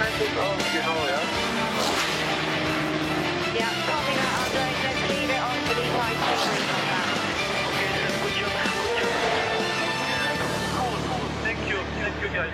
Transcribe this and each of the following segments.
Yeah, copy that, Andre. Let's leave it on for the right fingering on that. Cool. Thank you guys.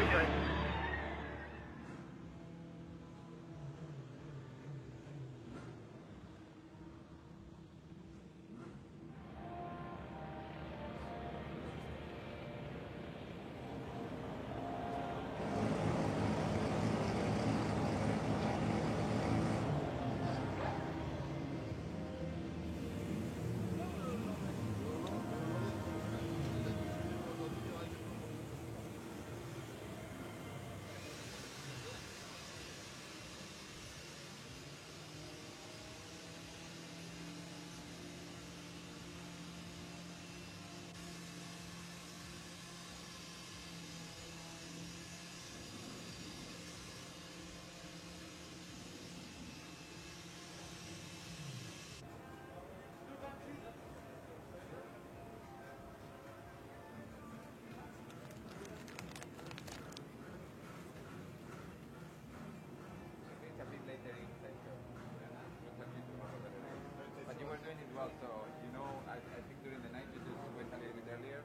But you were doing it well, so you know, I think during the night you just went a little bit earlier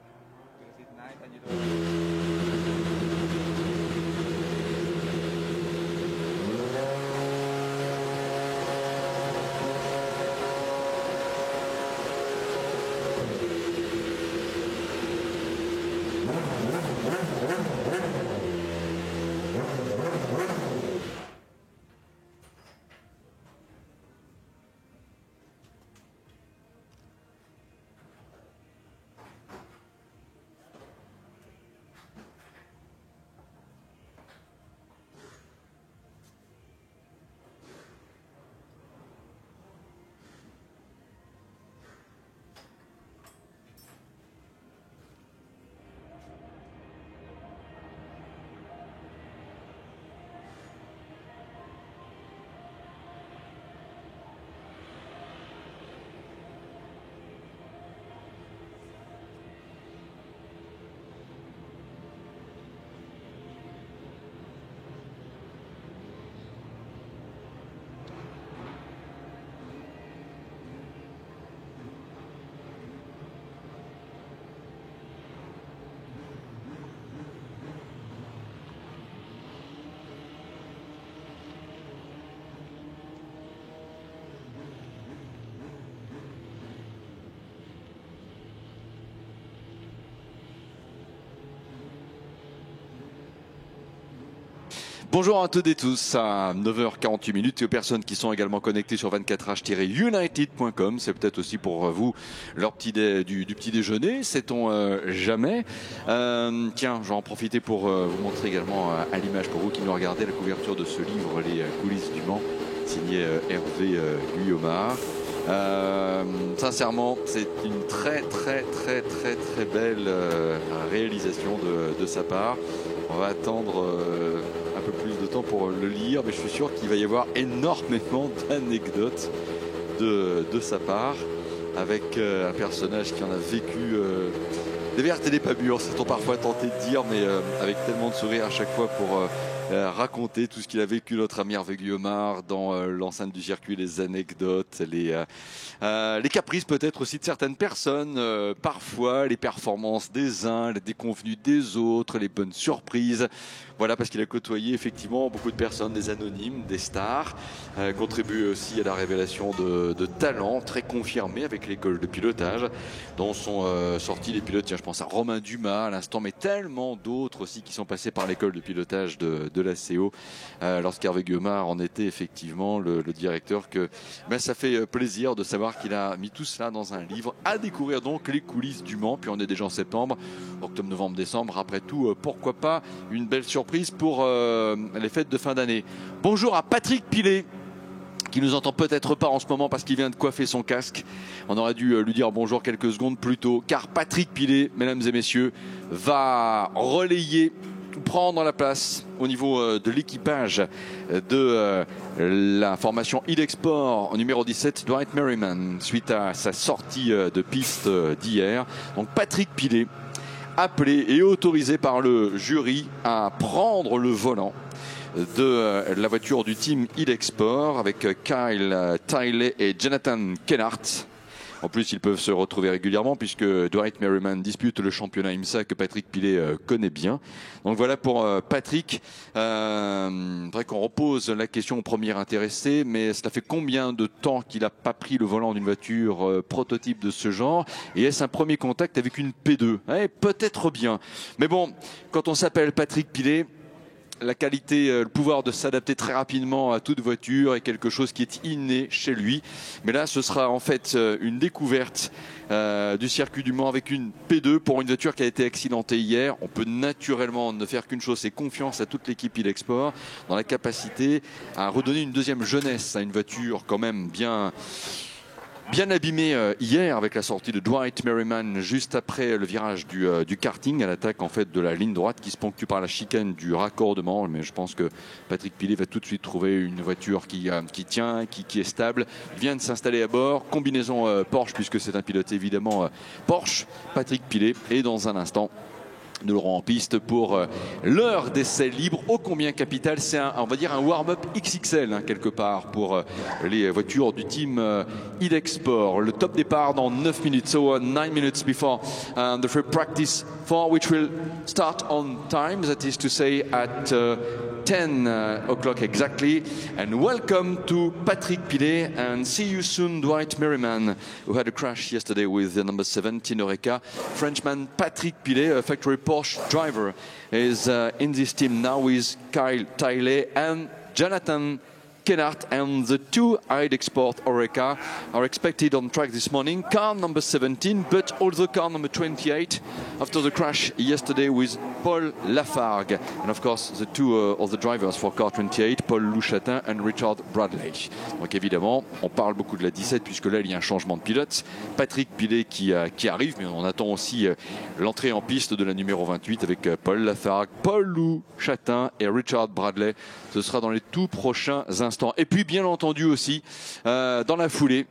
because it's night and you don't. Bonjour à toutes et tous, à 9h48 aux personnes qui sont également connectées sur 24h-united.com. C'est peut-être aussi pour vous leur du petit déjeuner, sait-on jamais. Tiens, je vais en profiter pour vous montrer également à l'image pour vous qui nous regardez la couverture de ce livre, Les coulisses du Mans, signé Hervé Guillaumard. Sincèrement, c'est une très belle réalisation de sa part. On va attendre un peu plus de temps pour le lire, mais je suis sûr qu'il va y avoir énormément d'anecdotes de sa part, avec un personnage qui en a vécu des vertes et des pas mûres, c'est-on parfois tenté de dire, mais avec tellement de sourire à chaque fois pour raconter tout ce qu'il a vécu, notre ami Hervé Guillaumard, dans l'enceinte du circuit, les anecdotes, les caprices peut-être aussi de certaines personnes, parfois les performances des uns, les déconvenues des autres, les bonnes surprises. Voilà, parce qu'il a côtoyé effectivement beaucoup de personnes, des anonymes, des stars, contribué aussi à la révélation de talents très confirmés avec l'école de pilotage, dont sont sortis les pilotes, tiens, je pense à Romain Dumas à l'instant, mais tellement d'autres aussi qui sont passés par l'école de pilotage de la CO, lorsqu'Hervé Guillaumard en était effectivement le directeur, que ça fait plaisir de savoir qu'il a mis tout cela dans un livre, à découvrir donc les coulisses du Mans. Puis on est déjà en septembre, octobre, novembre, décembre, après tout, pourquoi pas une belle surprise pour les fêtes de fin d'année. Bonjour à Patrick Pilet, qui nous entend peut-être pas en ce moment parce qu'il vient de coiffer son casque. On aurait dû lui dire bonjour quelques secondes plus tôt, car Patrick Pilet, mesdames et messieurs, va relayer, prendre la place au niveau de l'équipage de la formation e-Export numéro 17, Dwight Merriman, suite à sa sortie de piste d'hier. Donc Patrick Pilet, appelé et autorisé par le jury à prendre le volant de la voiture du team e-Export avec Kyle Tiley et Jonathan Kennard. En plus, ils peuvent se retrouver régulièrement puisque Dwight Merriman dispute le championnat IMSA que Patrick Pilet connaît bien. Donc voilà pour Patrick. Faudrait qu'on repose la question au premier intéressé, mais cela fait combien de temps qu'il n'a pas pris le volant d'une voiture prototype de ce genre? Et est-ce un premier contact avec une P2? Peut-être bien. Mais bon, quand on s'appelle Patrick Pilet, la qualité, le pouvoir de s'adapter très rapidement à toute voiture est quelque chose qui est inné chez lui. Mais là, ce sera en fait une découverte du circuit du Mans avec une P2 pour une voiture qui a été accidentée hier. On peut naturellement ne faire qu'une chose, c'est confiance à toute l'équipe e-Export dans la capacité à redonner une deuxième jeunesse à une voiture quand même bien abîmé hier avec la sortie de Dwight Merriman juste après le virage du karting à l'attaque en fait de la ligne droite qui se ponctue par la chicane du raccordement. Mais je pense que Patrick Pilet va tout de suite trouver une voiture qui tient, qui est stable. Il vient de s'installer à bord, combinaison Porsche puisque c'est un pilote évidemment Porsche. Patrick Pilet est dans un instant. Nous l'aurons en piste pour l'heure d'essai libre ô combien capital. C'est on va dire un warm-up XXL quelque part pour les voitures du team e-Export. Le top départ dans 9 minutes, so 9 minutes before the free practice 4, which will start on time, that is to say at 10 o'clock exactly. And welcome to Patrick Pilet and see you soon, Dwight Merriman, who had a crash yesterday with the number 17 Oreca. Frenchman Patrick Pilet, a factory Porsche driver, is in this team now with Kyle Tiley and Jonathan Kennard, and the two e-Export Oreca are expected on track this morning. Car number 17, but also car number 28 after the crash yesterday with Paul Lafargue. And of course, the two of the drivers for car 28, Paul Louchatin and Richard Bradley. Donc évidemment, on parle beaucoup de la 17 puisque là, il y a un changement de pilote. Patrick Pilet qui arrive, mais on attend aussi l'entrée en piste de la numéro 28 avec Paul Lafargue, Paul Louchatin et Richard Bradley. Ce sera dans les tout prochains instants. Et puis bien entendu aussi dans la foulée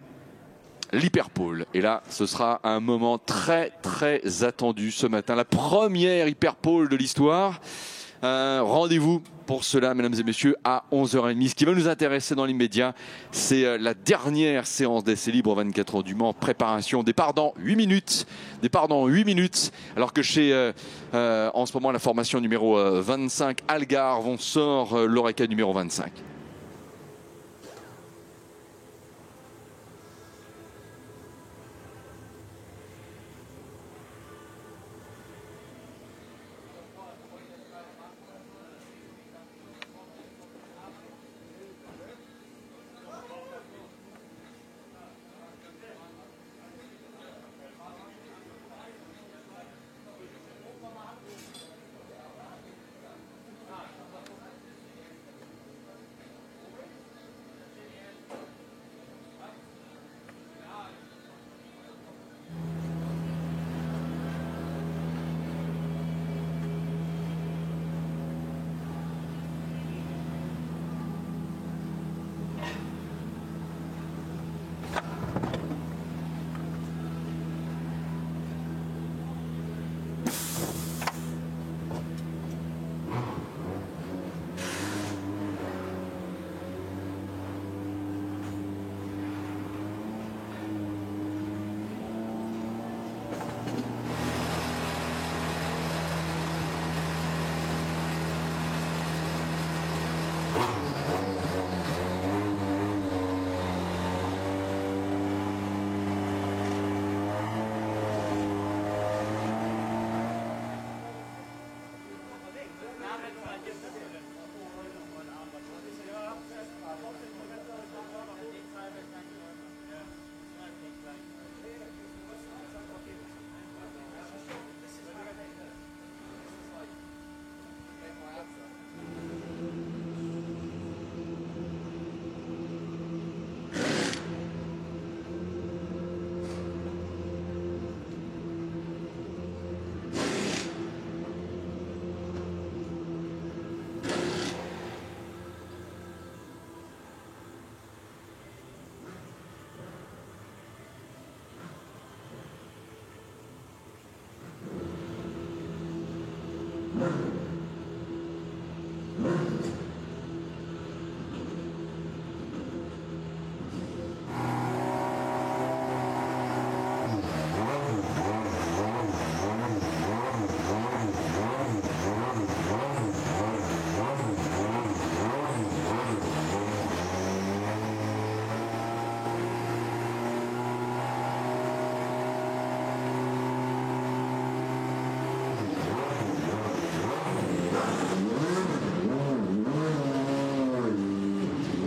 l'hyperpole. Et là ce sera un moment très très attendu ce matin, la première hyperpole de l'histoire. Rendez-vous pour cela, mesdames et messieurs, à 11h30. Ce qui va nous intéresser dans l'immédiat, c'est la dernière séance d'essai libre 24 heures du Mans. Préparation, départ dans 8 minutes. Départ dans 8 minutes. Alors que chez, en ce moment, la formation numéro 25, Algarve, on sort l'Oreca numéro 25.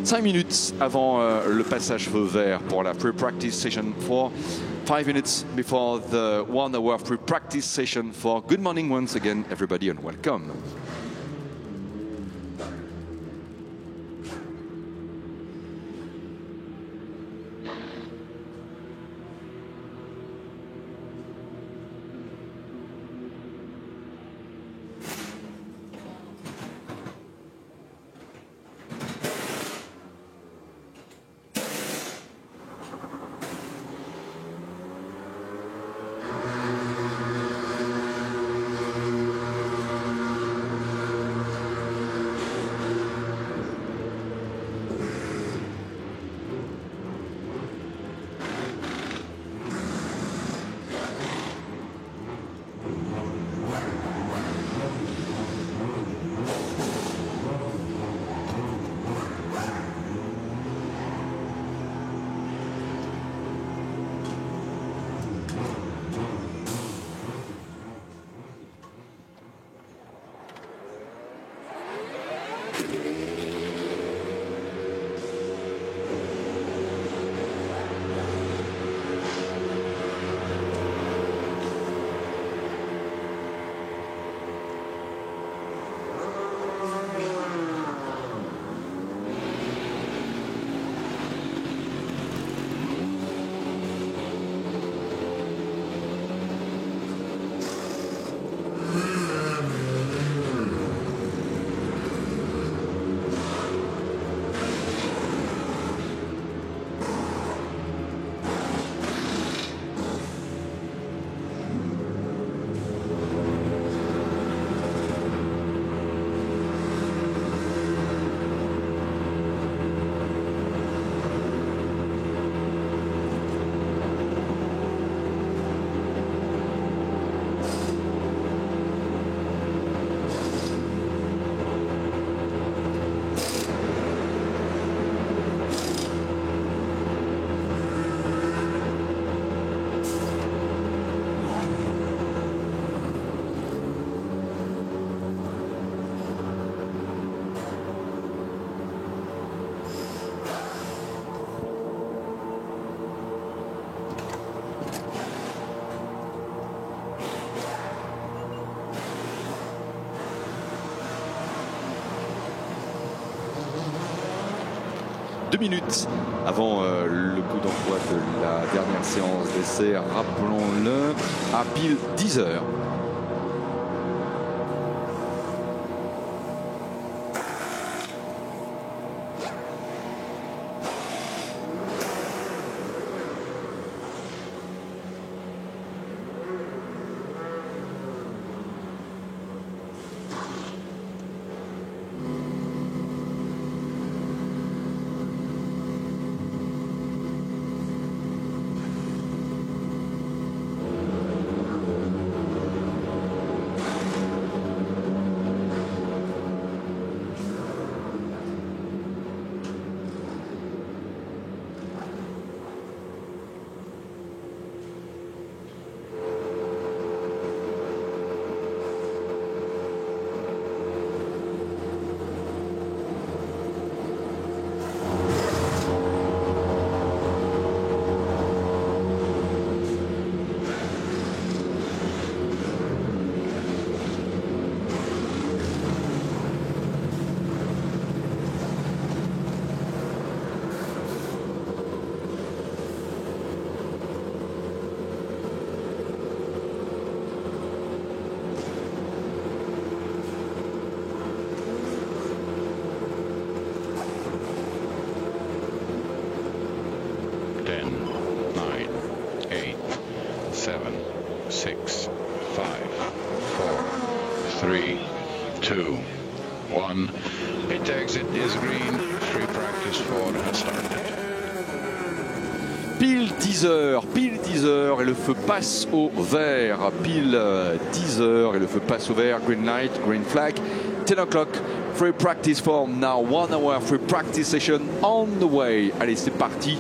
5 minutes avant le passage feu vert pour la free practice session 4. 5 minutes before the 1 hour free practice session 4. Good morning once again, everybody, and welcome. Deux minutes avant le coup d'envoi de la dernière séance d'essai, rappelons-le, à pile 10 heures. Pile 10 heures et le feu passe au vert. Pile 10 heures et le feu passe au vert. Green light, green flag. 10 o'clock, free practice form now. 1 hour free practice session on the way. Allez, c'est parti.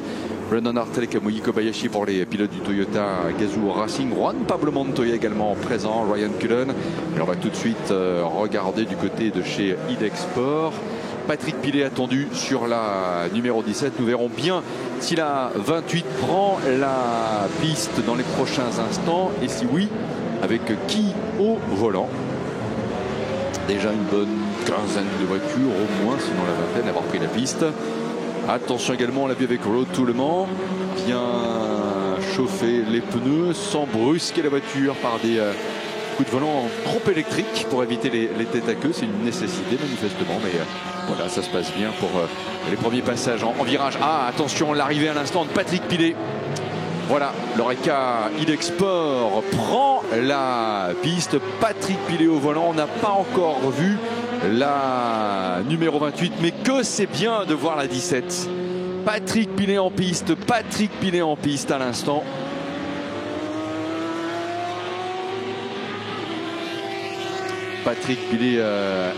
Brandon Hartley, Kamui Kobayashi pour les pilotes du Toyota Gazoo Racing. Juan Pablo Montoya également présent. Ryan Cullen. Et on va tout de suite regarder du côté de chez IDEXPORT. Patrick Pilet attendu sur la numéro 17. Nous verrons bien si la 28 prend la piste dans les prochains instants et si oui, avec qui au volant. Déjà une bonne quinzaine de voitures au moins, sinon la vingtaine, avoir pris la piste. Attention également, on l'a vu avec Road to Le Mans, bien chauffer les pneus sans brusquer la voiture par des coups de volant trop électriques pour éviter les têtes à queue. C'est une nécessité manifestement, mais voilà, ça se passe bien pour les premiers passages en virage. Ah, attention, l'arrivée à l'instant de Patrick Pilet. Voilà, l'Oreca e-Sport prend la piste. Patrick Pilet au volant. On n'a pas encore vu la numéro 28, mais que c'est bien de voir la 17. Patrick Pilet en piste à l'instant. Patrick Pilet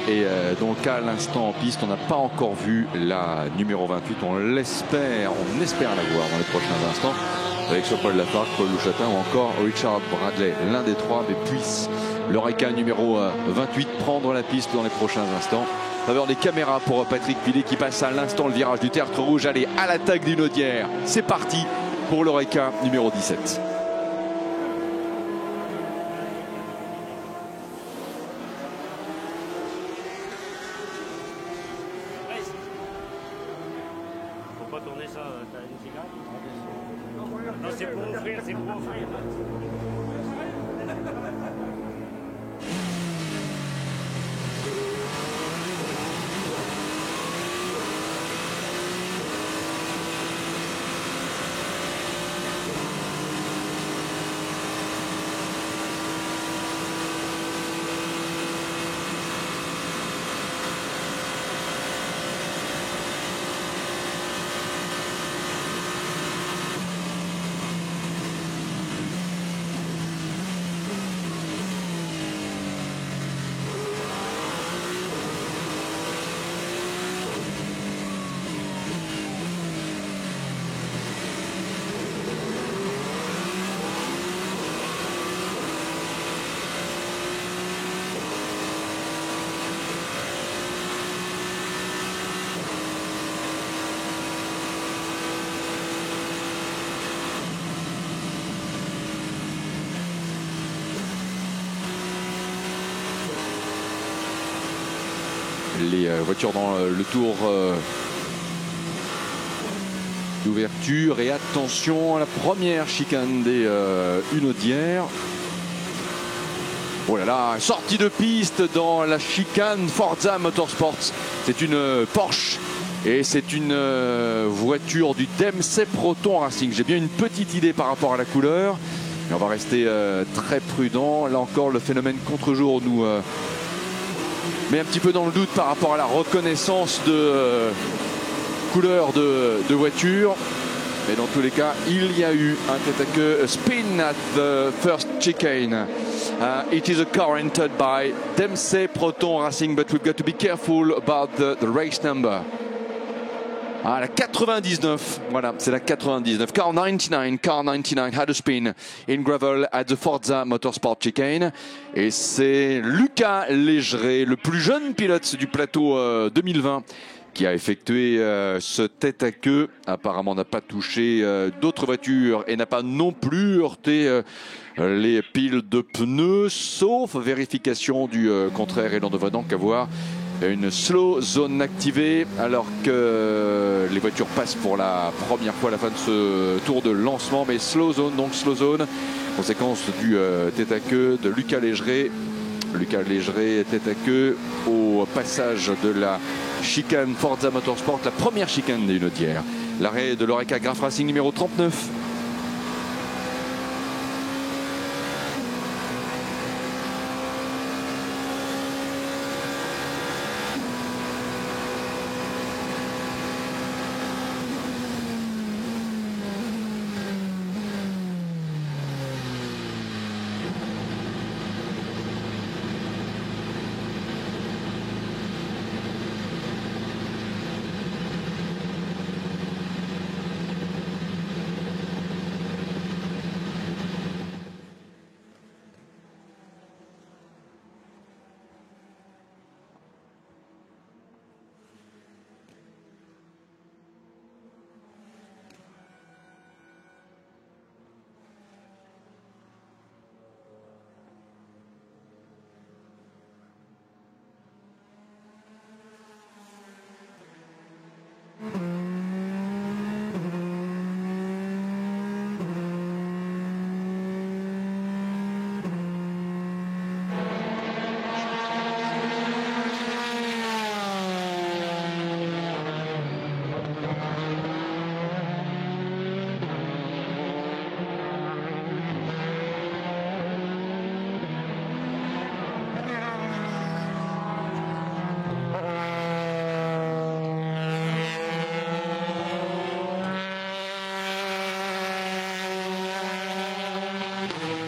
est donc à l'instant en piste. On n'a pas encore vu la numéro 28. On espère la voir dans les prochains instants. Avec soit Paul Lafargue, Paul Louchatin ou encore Richard Bradley. L'un des trois, mais puisse l'Oreca numéro 28 prendre la piste dans les prochains instants. En faveur des caméras pour Patrick Pilet qui passe à l'instant le virage du tertre rouge. Allez, à l'attaque d'une Audière. C'est parti pour l'Oreca numéro 17. Faut pas tourner ça, t'as une cigarette? Non, c'est pour offrir, c'est pour offrir. Les voitures dans le tour d'ouverture et attention à la première chicane des Hunaudières. Oh là là, sortie de piste dans la chicane Forza Motorsport. C'est une Porsche et c'est une voiture du Dempsey Proton Racing. J'ai bien une petite idée par rapport à la couleur, mais on va rester très prudent. Là encore, le phénomène contre-jour nous met un petit peu dans le doute par rapport à la reconnaissance de couleur de voiture. Mais dans tous les cas, il y a eu un tête-à-queue, a spin at the first chicane. It is a car entered by Dempsey Proton Racing, but we've got to be careful about the race number. Ah, la 99, voilà, c'est la 99. Car 99 had a spin in gravel at the Forza Motorsport chicane. Et c'est Lucas Légeret, le plus jeune pilote du plateau 2020, qui a effectué ce tête-à-queue. Apparemment n'a pas touché d'autres voitures et n'a pas non plus heurté les piles de pneus, sauf vérification du contraire. Et l'on devrait donc avoir une slow zone activée alors que les voitures passent pour la première fois à la fin de ce tour de lancement. Mais slow zone, donc slow zone, conséquence du tête-à-queue de Lucas Légeret. Lucas Légeret tête à queue au passage de la chicane Forza Motorsport, la première chicane des Hunaudières. L'arrêt de l'Oreca Graf Racing numéro 39.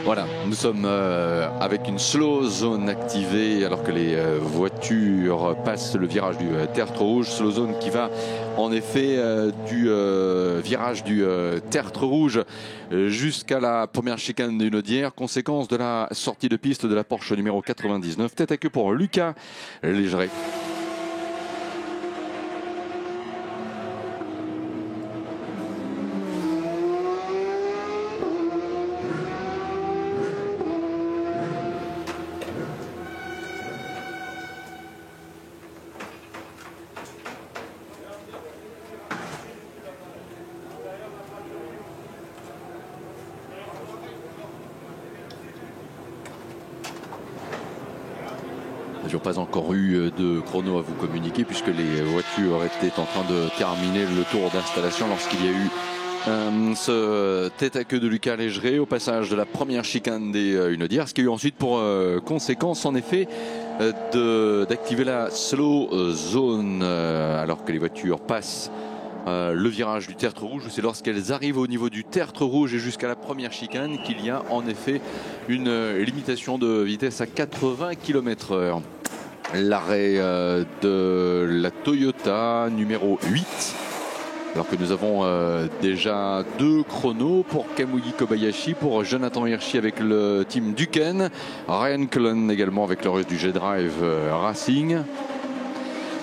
Voilà, nous sommes avec une slow zone activée alors que les voitures passent le virage du tertre rouge. Slow zone qui va en effet du virage du tertre rouge jusqu'à la première chicane d'une Audière. Conséquence de la sortie de piste de la Porsche numéro 99. Tête à queue pour Lucas Légeret. Nous n'avions pas encore eu de chrono à vous communiquer puisque les voitures étaient en train de terminer le tour d'installation lorsqu'il y a eu ce tête à queue de Lucas Légeret au passage de la première chicane des Audières, ce qui a eu ensuite pour conséquence en effet d'activer la slow zone alors que les voitures passent le virage du tertre rouge. C'est lorsqu'elles arrivent au niveau du tertre rouge et jusqu'à la première chicane qu'il y a en effet une limitation de vitesse à 80 km/h. L'arrêt de la Toyota numéro 8, alors que nous avons déjà 2 chronos pour Kamui Kobayashi, pour Jonathan Hirschi avec le team Duquesne, Ryan Cullen également avec le reste du G-Drive Racing.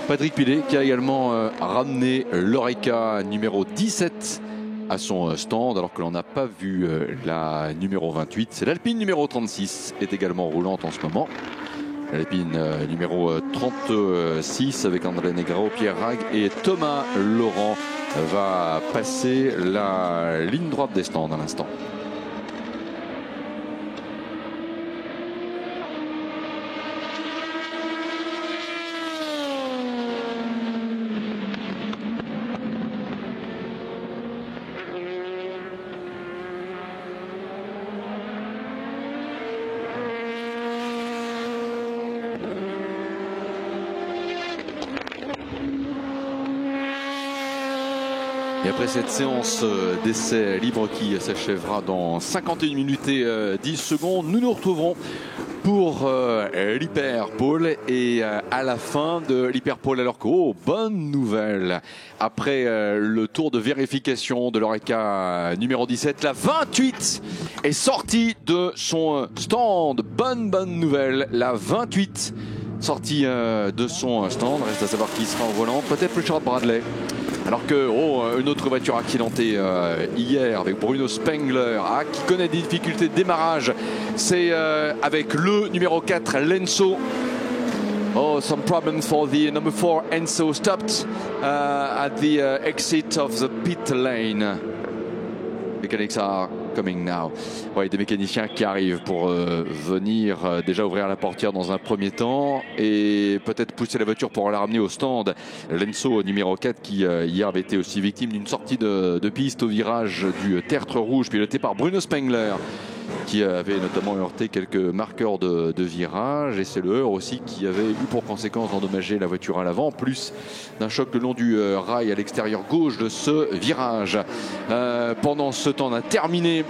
Patrick Pilet qui a également ramené l'Oreca numéro 17 à son stand alors que l'on n'a pas vu la numéro 28. C'est l'Alpine numéro 36 est également roulante en ce moment. L'Alpine numéro 36 avec André Negrao, Pierre Rag et Thomas Laurent va passer la ligne droite des stands à l'instant. Et après cette séance d'essai libre qui s'achèvera dans 51 minutes et 10 secondes, nous nous retrouverons pour l'Hyperpole et à la fin de l'Hyperpole, alors que, bonne nouvelle, après le tour de vérification de l'Oreca numéro 17, la 28 est sortie de son stand. Bonne nouvelle, la 28 sortie de son stand. Reste à savoir qui sera au volant, peut-être Richard Bradley. Alors que une autre voiture accidentée hier avec Bruno Spengler qui connaît des difficultés de démarrage, c'est avec le numéro 4 Lenso. Some problems for the number 4 Enzo, stopped at the exit of the pit lane. Mechanics are coming now. Ouais, des mécaniciens qui arrivent pour venir déjà ouvrir la portière dans un premier temps et peut-être pousser la voiture pour la ramener au stand. Lenso numéro 4 qui hier avait été aussi victime d'une sortie de piste au virage du tertre rouge piloté par Bruno Spengler qui avait notamment heurté quelques marqueurs de virage, et c'est le heurt aussi qui avait eu pour conséquence d'endommager la voiture à l'avant, plus d'un choc le long du rail à l'extérieur gauche de ce virage. Pendant ce temps, on a terminé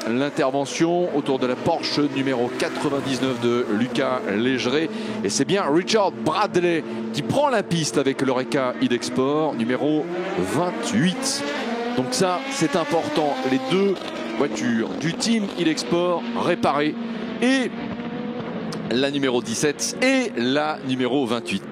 l'intervention autour de la Porsche numéro 99 de Lucas Légeret, et c'est bien Richard Bradley qui prend la piste avec l'Oreca e-Export numéro 28. Donc ça, c'est important, les deux voitures du team e-Export réparées, et la numéro 17 et la numéro 28.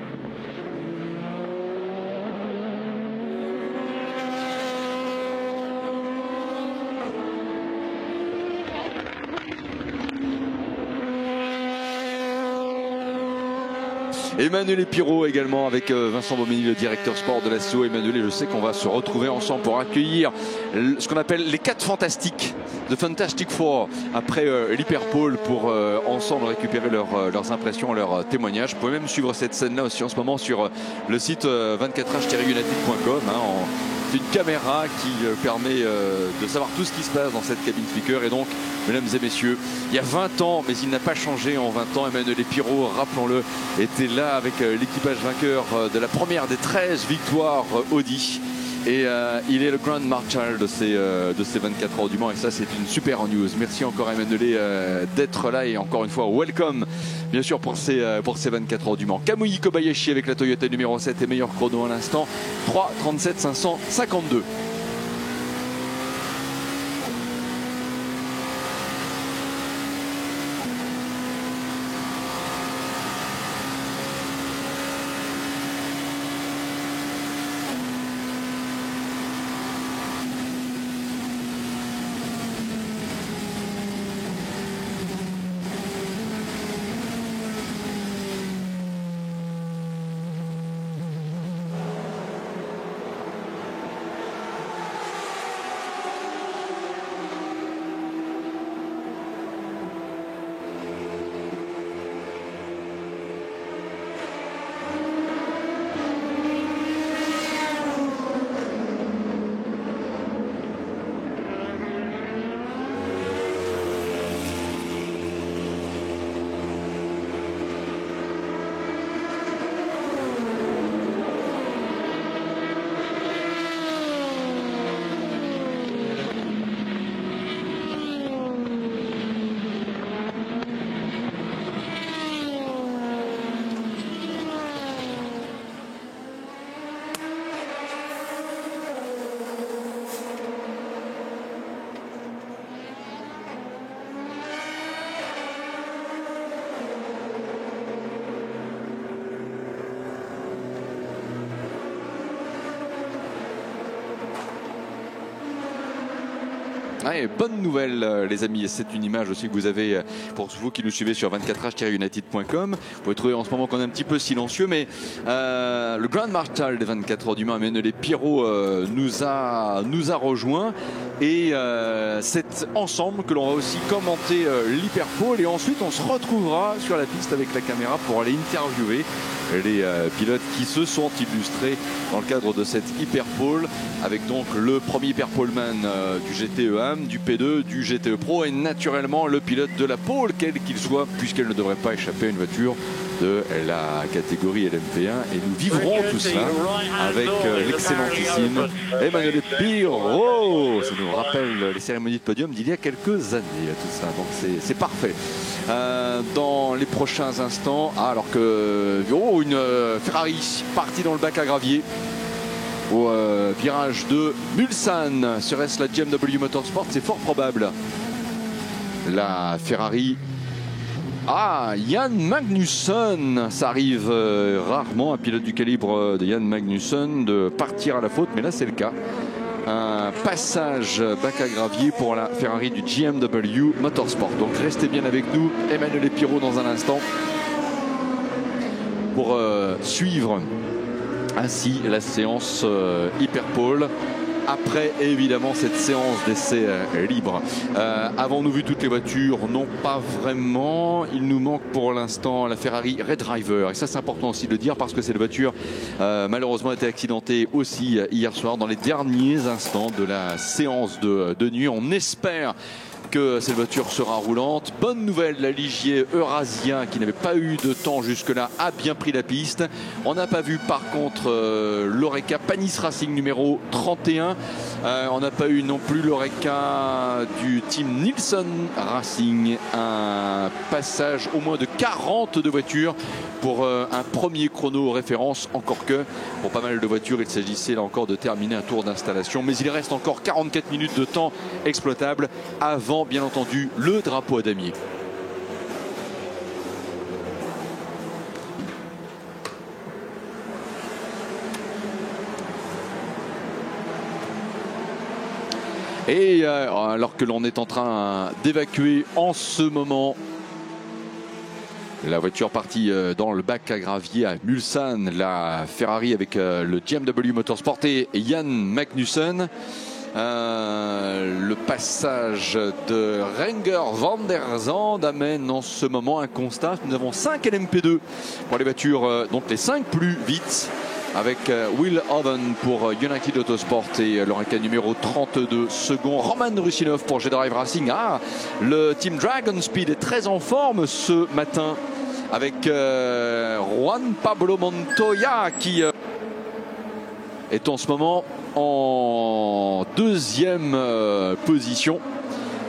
Emmanuel Pirot également avec Vincent Bomini, le directeur sport de l'ASSO. Emmanuel, je sais qu'on va se retrouver ensemble pour accueillir ce qu'on appelle les 4 fantastiques, The Fantastic Four, après l'Hyperpole, pour ensemble récupérer leurs impressions, leurs témoignages. Vous pouvez même suivre cette scène-là aussi en ce moment sur le site 24h-united.com. C'est une caméra qui permet de savoir tout ce qui se passe dans cette cabine speaker. Et donc, mesdames et messieurs, il y a 20 ans, mais il n'a pas changé en 20 ans. Emmanuel Pirot, rappelons-le, était là avec l'équipage vainqueur de la première des 13 victoires Audi. Et il est le Grand Marshal de ces 24 heures du Mans. Et ça, c'est une super news. Merci encore à Emmanuel d'être là. Et encore une fois, welcome, bien sûr, pour ces 24 heures du Mans. Kamui Kobayashi avec la Toyota numéro 7 et meilleur chrono à l'instant. 3:37 552. Ouais, bonne nouvelle les amis, c'est une image aussi que vous avez pour vous qui nous suivez sur 24h-united.com. Vous pouvez trouver en ce moment qu'on est un petit peu silencieux, mais le Grand Marshal des 24 heures du Mans, Emmanuel Pirot, nous a rejoint. Et c'est ensemble que l'on va aussi commenter l'Hyperpole. Et ensuite on se retrouvera sur la piste avec la caméra pour aller interviewer les pilotes qui se sont illustrés dans le cadre de cette Hyperpole, avec donc le premier Hyperpoleman du GTE AM, du P2, du GTE Pro et naturellement le pilote de la pole, quel qu'il soit, puisqu'elle ne devrait pas échapper à une voiture de la catégorie LMP1. Et nous vivrons tout cela avec l'excellentissime Emmanuel Pirot. Ça nous rappelle les cérémonies de podium d'il y a quelques années, tout ça. Donc c'est parfait. Dans les prochains instants, alors que une Ferrari partie dans le bac à gravier au virage de Mulsanne. Serait-ce la GMW Motorsport? C'est fort probable. La Ferrari. Ah, Jan Magnussen. Ça arrive rarement, un pilote du calibre de Jan Magnussen, de partir à la faute, mais là c'est le cas. Un passage bac à gravier pour la Ferrari du GMW Motorsport. Donc restez bien avec nous, Emmanuel Pirot dans un instant, pour suivre ainsi la séance Hyperpole. Après évidemment cette séance d'essai libre. Avons-nous vu toutes les voitures? Non, pas vraiment. Il nous manque pour l'instant la Ferrari Red Driver. Et ça c'est important aussi de le dire parce que cette voiture malheureusement a été accidentée aussi hier soir dans les derniers instants de la séance de nuit. On espère que cette voiture sera roulante. Bonne nouvelle, la Ligier Eurasia qui n'avait pas eu de temps jusque-là a bien pris la piste. On n'a pas vu par contre l'Oreca Panis Racing numéro 31. On n'a pas eu non plus l'Oreca du team Nielsen Racing. Un passage au moins de 42 voitures pour un premier chrono référence, encore que pour pas mal de voitures il s'agissait là encore de terminer un tour d'installation, mais il reste encore 44 minutes de temps exploitable avant bien entendu le drapeau à damier. Et alors que l'on est en train d'évacuer en ce moment la voiture partie dans le bac à gravier à Mulsanne, la Ferrari avec le GMW Motorsport et Jan Magnussen. Le passage de Renger van der Zande amène en ce moment un constat. Nous avons 5 LMP2 pour les voitures, donc les 5 plus vite, avec Will Owen pour United Autosport et l'Oreca numéro 32 second. Roman Rusinov pour G-Drive Racing. Ah, le team Dragon Speed est très en forme ce matin avec Juan Pablo Montoya qui est en ce moment en deuxième position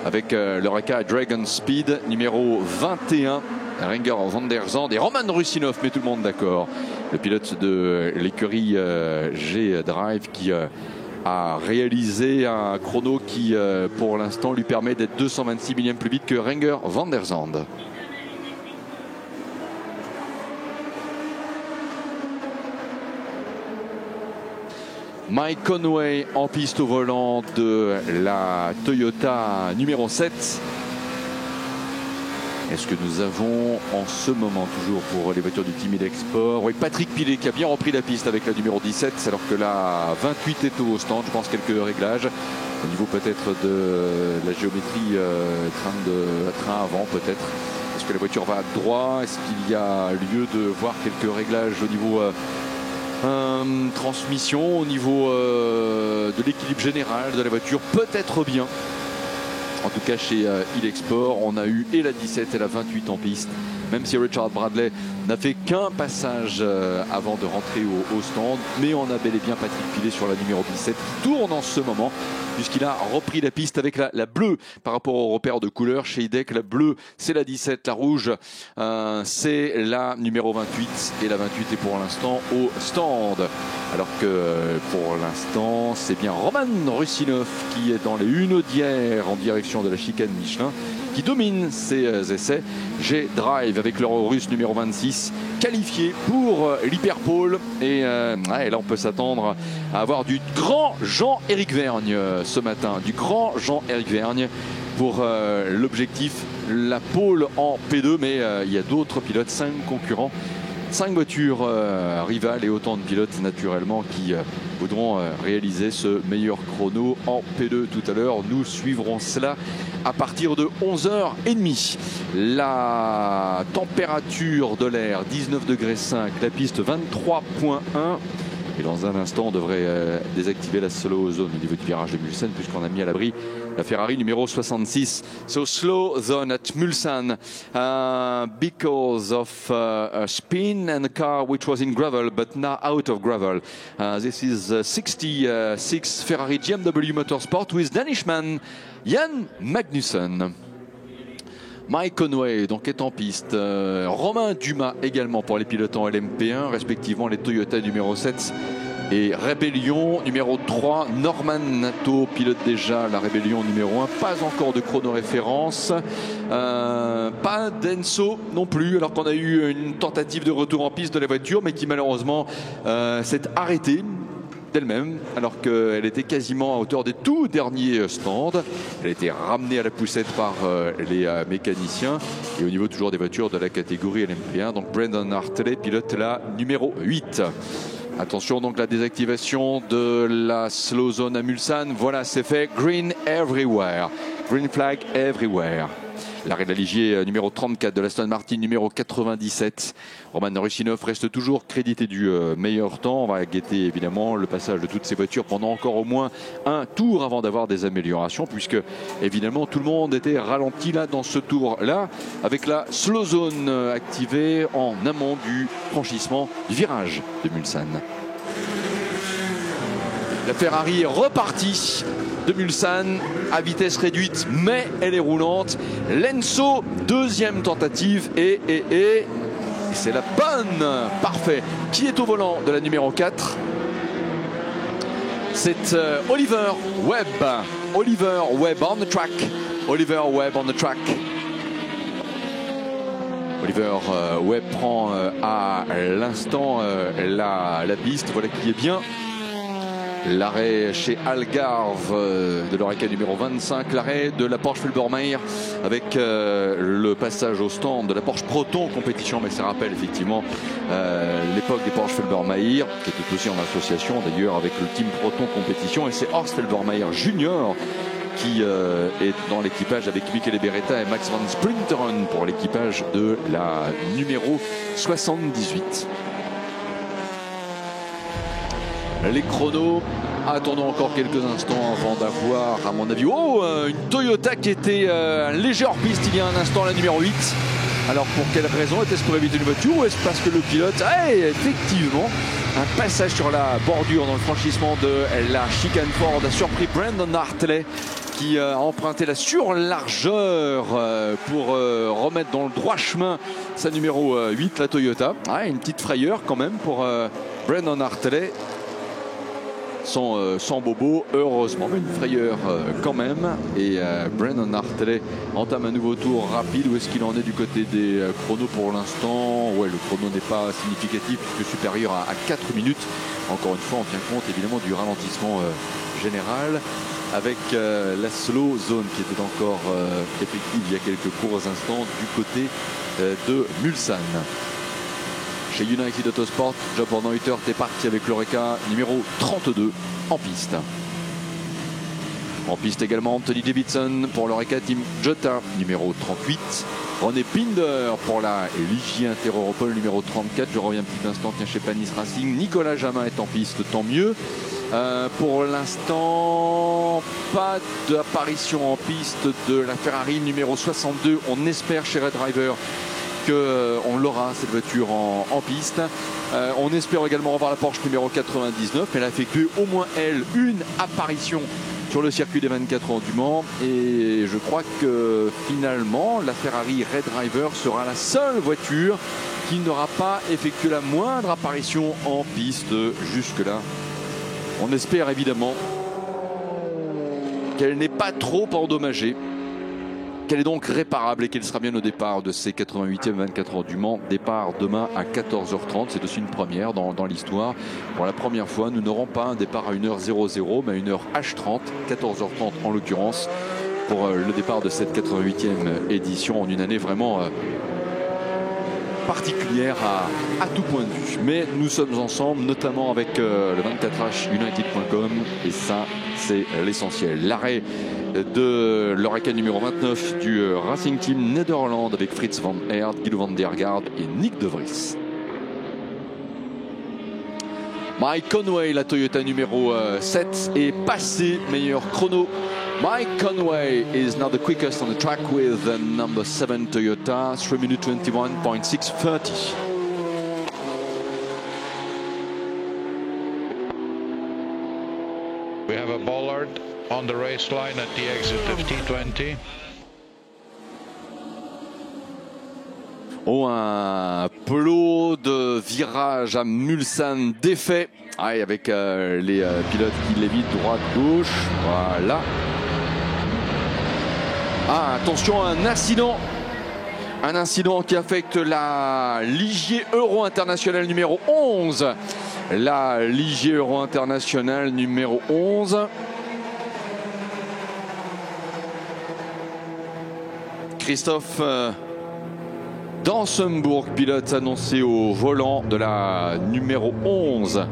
avec l'Oreca Dragon Speed numéro 21. Renger van der Zande et Roman Rusinov, met tout le monde d'accord. Le pilote de l'écurie G-Drive qui a réalisé un chrono qui, pour l'instant, lui permet d'être 226 millièmes plus vite que Renger van der Zande. Mike Conway en piste au volant de la Toyota numéro 7. Est-ce que nous avons en ce moment, toujours pour les voitures du Team Ilexport, oui, Patrick Pilet qui a bien repris la piste avec la numéro 17, alors que la 28 est au stand. Je pense quelques réglages au niveau peut-être de la géométrie train avant peut-être. Est-ce que la voiture va droit? Est-ce qu'il y a lieu de voir quelques réglages au niveau transmission, au niveau de l'équilibre général de la voiture? Peut-être bien. En tout cas, chez Ilexport, on a eu et la 17 et la 28 en piste. Même si Richard Bradley n'a fait qu'un passage avant de rentrer au stand. Mais on a bel et bien Patrick Pilet sur la numéro 17 qui tourne en ce moment, puisqu'il a repris la piste avec la bleue par rapport au repère de couleur. Chez IDEC, la bleue, c'est la 17, la rouge, c'est la numéro 28. Et la 28 est pour l'instant au stand. Alors que pour l'instant, c'est bien Roman Rusinov qui est dans les hunaudières en direction de la chicane Michelin, qui domine ses essais. G-Drive avec l'Euro russe numéro 26, qualifié pour l'Hyperpole. Et là, on peut s'attendre à avoir du grand Jean-Éric Vergne ce matin. Du grand Jean-Éric Vergne pour l'objectif, la pole en P2. Mais il y a d'autres pilotes, 5 concurrents. 5 voitures rivales et autant de pilotes naturellement qui voudront réaliser ce meilleur chrono en P2 tout à l'heure. Nous suivrons cela à partir de 11h30. La température de l'air 19,5 degrés, la piste 23,1. Et dans un instant, on devrait désactiver la slow zone au niveau du virage de Mulsanne, puisqu'on a mis à l'abri la Ferrari numéro 66. So slow zone at Mulsanne because of a spin and a car which was in gravel but now out of gravel. This is 66 Ferrari GMW Motorsport with Danishman Jan Magnussen. Mike Conway donc est en piste. Romain Dumas également pour les pilotes en LMP1, respectivement les Toyota numéro 7 et Rébellion numéro 3. Norman Nato pilote déjà la Rébellion numéro 1. Pas encore de chrono référence. Pas d'Enzo non plus, alors qu'on a eu une tentative de retour en piste de la voiture, mais qui malheureusement s'est arrêtée d'elle-même, alors qu'elle était quasiment à hauteur des tout derniers stands. Elle a été ramenée à la poussette par les mécaniciens. Et au niveau toujours des voitures de la catégorie LMP1, donc Brandon Hartley pilote la numéro 8. Attention donc la désactivation de la slow zone à Mulsanne. Voilà, c'est fait. Green everywhere. Green flag everywhere. L'arrêt de la Ligier numéro 34 de l'Aston Martin numéro 97. Roman Rusinov reste toujours crédité du meilleur temps. On va guetter évidemment le passage de toutes ces voitures pendant encore au moins un tour avant d'avoir des améliorations, puisque évidemment tout le monde était ralenti là dans ce tour là, avec la slow zone activée en amont du franchissement du virage de Mulsanne. La Ferrari est repartie de Mulsanne à vitesse réduite, mais elle est roulante. Lenzo, deuxième tentative et c'est la bonne. Parfait. Qui est au volant de la numéro 4? C'est Oliver Webb. Oliver Webb on the track. Oliver Webb on the track. Oliver Webb prend à l'instant la piste. Voilà qui est bien. L'arrêt chez Algarve de l'Oreca numéro 25, l'arrêt de la Porsche Felbermayr avec le passage au stand de la Porsche Proton compétition, mais ça rappelle effectivement l'époque des Porsche Felbermayr, qui était aussi en association d'ailleurs avec le team Proton compétition, et c'est Horst Felbermayr Junior qui est dans l'équipage avec Michele Beretta et Max van Sprinteren pour l'équipage de la numéro 78. Les chronos, attendons encore quelques instants avant d'avoir, à mon avis, une Toyota qui était léger hors piste il y a un instant, la numéro 8. Alors pour quelle raison? Était-ce pour éviter une voiture ou est-ce parce que le pilote a effectivement un passage sur la bordure dans le franchissement de la chicane Ford a surpris Brandon Hartley qui a emprunté la surlargeur pour remettre dans le droit chemin sa numéro 8, la Toyota. Une petite frayeur quand même pour Brandon Hartley. Sans bobo, heureusement, mais une frayeur quand même. Et Brandon Hartley entame un nouveau tour rapide. Où est-ce qu'il en est du côté des chronos pour l'instant? Ouais, le chrono n'est pas significatif puisque supérieur à 4 minutes. Encore une fois, on tient compte évidemment du ralentissement général avec la slow zone qui était encore effective il y a quelques courts instants du côté de Mulsanne. Chez United Autosport, Job Van Neutert est parti avec l'Oreca numéro 32 en piste. En piste également Anthony Davidson pour l'Oreca Team Jota numéro 38. René Pinder pour la Ligier Interopol numéro 34. Je reviens un petit instant chez Panis Racing. Nicolas Jamin est en piste, tant mieux. Pour l'instant, pas d'apparition en piste de la Ferrari numéro 62. On espère chez Red Driver qu'on l'aura cette voiture en piste. On espère également revoir la Porsche numéro 99. Elle a effectué au moins elle une apparition sur le circuit des 24 heures du Mans. Et je crois que finalement la Ferrari Red Driver sera la seule voiture qui n'aura pas effectué la moindre apparition en piste jusque-là. On espère évidemment qu'elle n'est pas trop endommagée, qu'elle est donc réparable et qu'elle sera bien au départ de ces 88e 24 heures du Mans. Départ demain à 14h30. C'est aussi une première dans l'histoire. Pour la première fois, nous n'aurons pas un départ à 1h00, mais à 1h30, 14h30 en l'occurrence, pour le départ de cette 88e édition en une année vraiment particulière à tout point de vue. Mais nous sommes ensemble, notamment avec le 24hunited.com, et ça, c'est l'essentiel. L'arrêt de l'Oreca numéro 29 du Racing Team Nederland avec Fritz van Aert, Guido van der Garde et Nick De Vries. Mike Conway, la Toyota numéro 7, est passé, meilleur chrono. Mike Conway is now the quickest on the track with the number 7 Toyota, 3 minutes 21.630. We have a bollard on the race line at the exit of T20. Oh, un plot de virage à Mulsanne défait. Avec les pilotes qui l'évitent droite-gauche. Voilà. Attention, un incident. Un incident qui affecte la Ligier Euro International numéro 11. La Ligier Euro International numéro 11. Christophe Dansenbourg, pilote annoncé au volant de la numéro 11.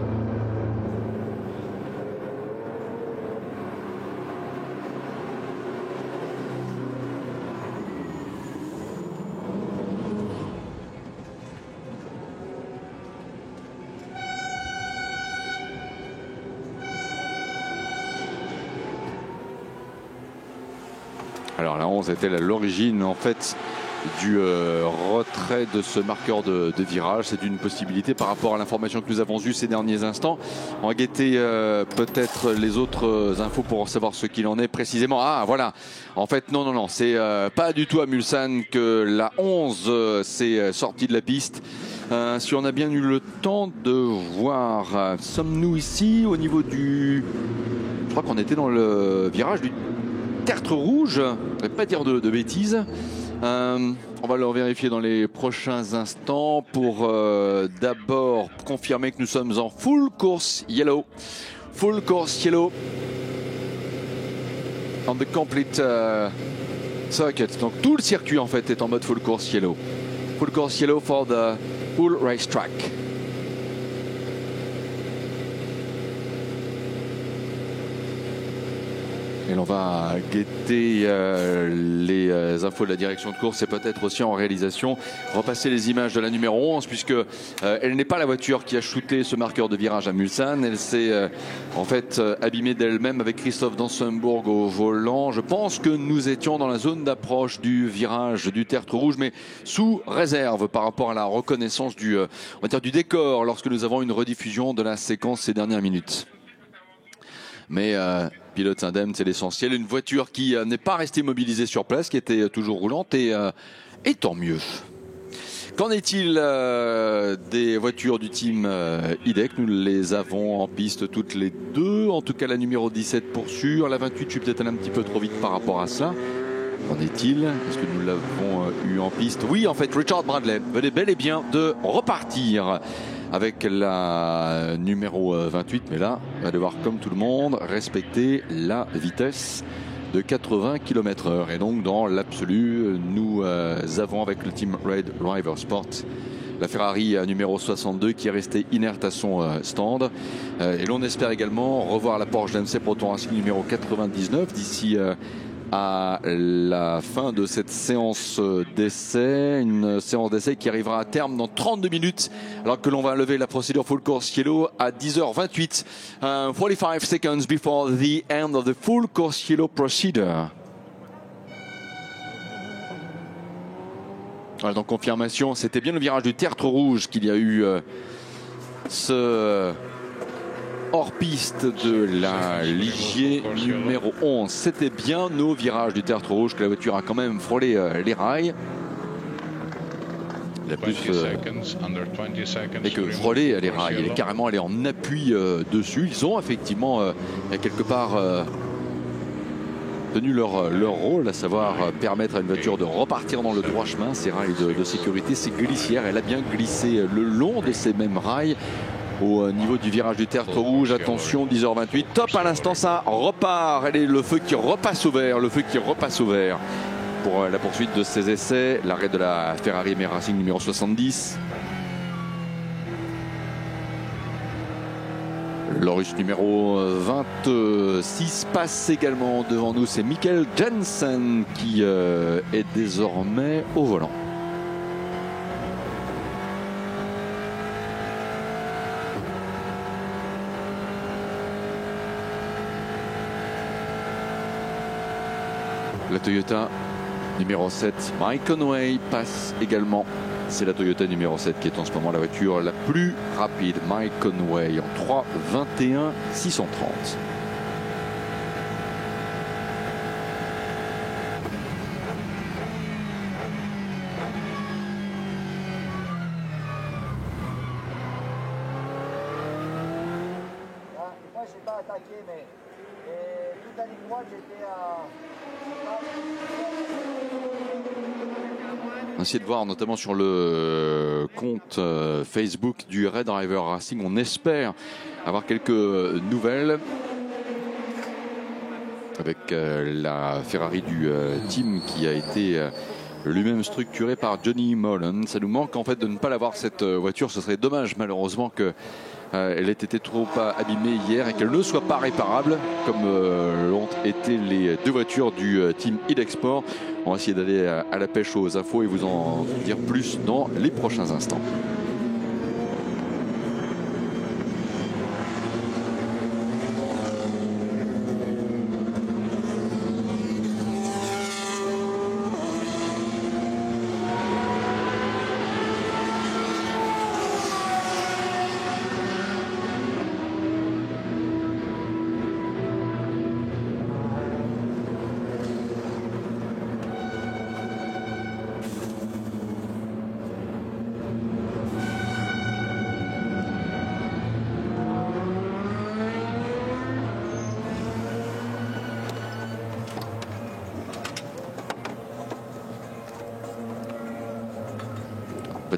Alors la 11 était à l'origine en fait du retrait de ce marqueur de virage. C'est une possibilité par rapport à l'information que nous avons eue ces derniers instants. On va guetter peut-être les autres infos pour savoir ce qu'il en est précisément. Voilà. En fait, non. C'est pas du tout à Mulsanne que la 11 s'est sortie de la piste. Si on a bien eu le temps de voir, sommes-nous ici au niveau du... Je crois qu'on était dans le virage du tertre rouge. Je ne vais pas dire de bêtises. On va le vérifier dans les prochains instants pour d'abord confirmer que nous sommes en full course yellow. Full course yellow on the complete circuit. Donc tout le circuit en fait est en mode full course yellow. Full course yellow for the full racetrack. Et l'on va guetter les infos de la direction de course et peut-être aussi en réalisation repasser les images de la numéro 11 puisque elle n'est pas la voiture qui a shooté ce marqueur de virage à Mulsanne. Elle s'est en fait abîmée d'elle-même avec Christophe Dansenbourg au volant. Je pense que nous étions dans la zone d'approche du virage du Tertre Rouge, mais sous réserve par rapport à la reconnaissance du, on va dire, du décor lorsque nous avons une rediffusion de la séquence ces dernières minutes. Mais pilote indemne, c'est l'essentiel. Une voiture qui n'est pas restée mobilisée sur place, qui était toujours roulante et tant mieux. Qu'en est-il des voitures du team IDEC? Nous les avons en piste toutes les deux. En tout cas, la numéro 17 pour sûr. La 28, je suis peut-être allé un petit peu trop vite par rapport à cela. Qu'en est-il? Est-ce que nous l'avons eu en piste? Oui, en fait, Richard Bradley venait bel et bien de repartir avec la numéro 28. Mais là, on va devoir, comme tout le monde, respecter la vitesse de 80 km/h. Et donc, dans l'absolu, nous avons avec le team Red Driver Sport la Ferrari numéro 62 qui est restée inerte à son stand. Et l'on espère également revoir la Porsche DMC Proton Racing numéro 99 d'ici à la fin de cette séance d'essai. Une séance d'essai qui arrivera à terme dans 32 minutes alors que l'on va lever la procédure full course yellow à 10h28. 45 seconds before the end of the full course yellow procedure. Voilà, donc confirmation, c'était bien le virage du Tertre Rouge qu'il y a eu ce hors-piste de la Ligier numéro 11. C'était bien nos virages du Tertre Rouge que la voiture a quand même frôlé les rails. La plus et que frôler les rails, elle est carrément allée en appui dessus. Ils ont effectivement quelque part tenu leur rôle, à savoir permettre à une voiture de repartir dans le droit chemin. Ces rails de sécurité, ces glissières, elle a bien glissé le long de ces mêmes rails au niveau du virage du Tertre Rouge. Attention, 10h28, top à l'instant, ça repart. Et le feu qui repasse au vert, pour la poursuite de ces essais. L'arrêt de la Ferrari Racing numéro 70. L'Orus numéro 26 passe également devant nous. C'est Mikkel Jensen qui est désormais au volant. La Toyota numéro 7, Mike Conway, passe également. C'est la Toyota numéro 7 qui est en ce moment la voiture la plus rapide. Mike Conway en 3:21 630. Moi, je n'ai pas attaqué, mais toute la ligne droite, j'étais à... On essaie de voir notamment sur le compte Facebook du Red Driver Racing. On espère avoir quelques nouvelles avec la Ferrari du team qui a été lui-même structuré par Johnny Mullen. Ça nous manque en fait de ne pas l'avoir cette voiture. Ce serait dommage malheureusement que elle ait été trop abîmée hier et qu'elle ne soit pas réparable comme l'ont été les deux voitures du team IDEC-Sport. On va essayer d'aller à la pêche aux infos et vous en dire plus dans les prochains instants.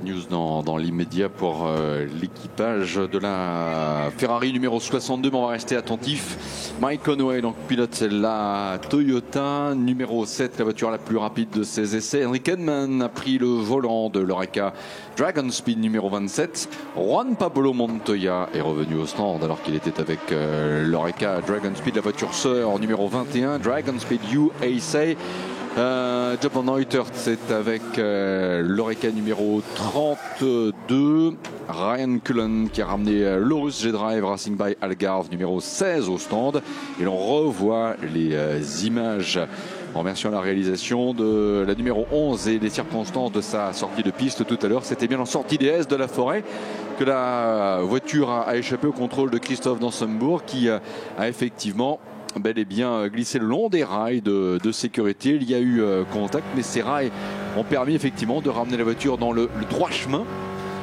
de news dans l'immédiat pour l'équipage de la Ferrari numéro 62, mais on va rester attentif. Mike Conway, donc pilote la Toyota, numéro 7, la voiture la plus rapide de ses essais. Henrik Edman a pris le volant de l'Oreca Dragon Speed numéro 27. Juan Pablo Montoya est revenu au stand alors qu'il était avec l'Oreca Dragon Speed, la voiture sœur numéro 21, Dragon Speed USA. Job Neutert, c'est avec l'Oreca numéro 32. Ryan Cullen qui a ramené l'Orus G-Drive Racing by Algarve numéro 16 au stand. Et l'on revoit les images en version à la réalisation de la numéro 11 et les circonstances de sa sortie de piste tout à l'heure. C'était bien en sortie des S de la forêt que la voiture a échappé au contrôle de Christophe Dansembourg qui a effectivement bel et bien glissé le long des rails de sécurité. Il y a eu contact, mais ces rails ont permis effectivement de ramener la voiture dans le droit chemin.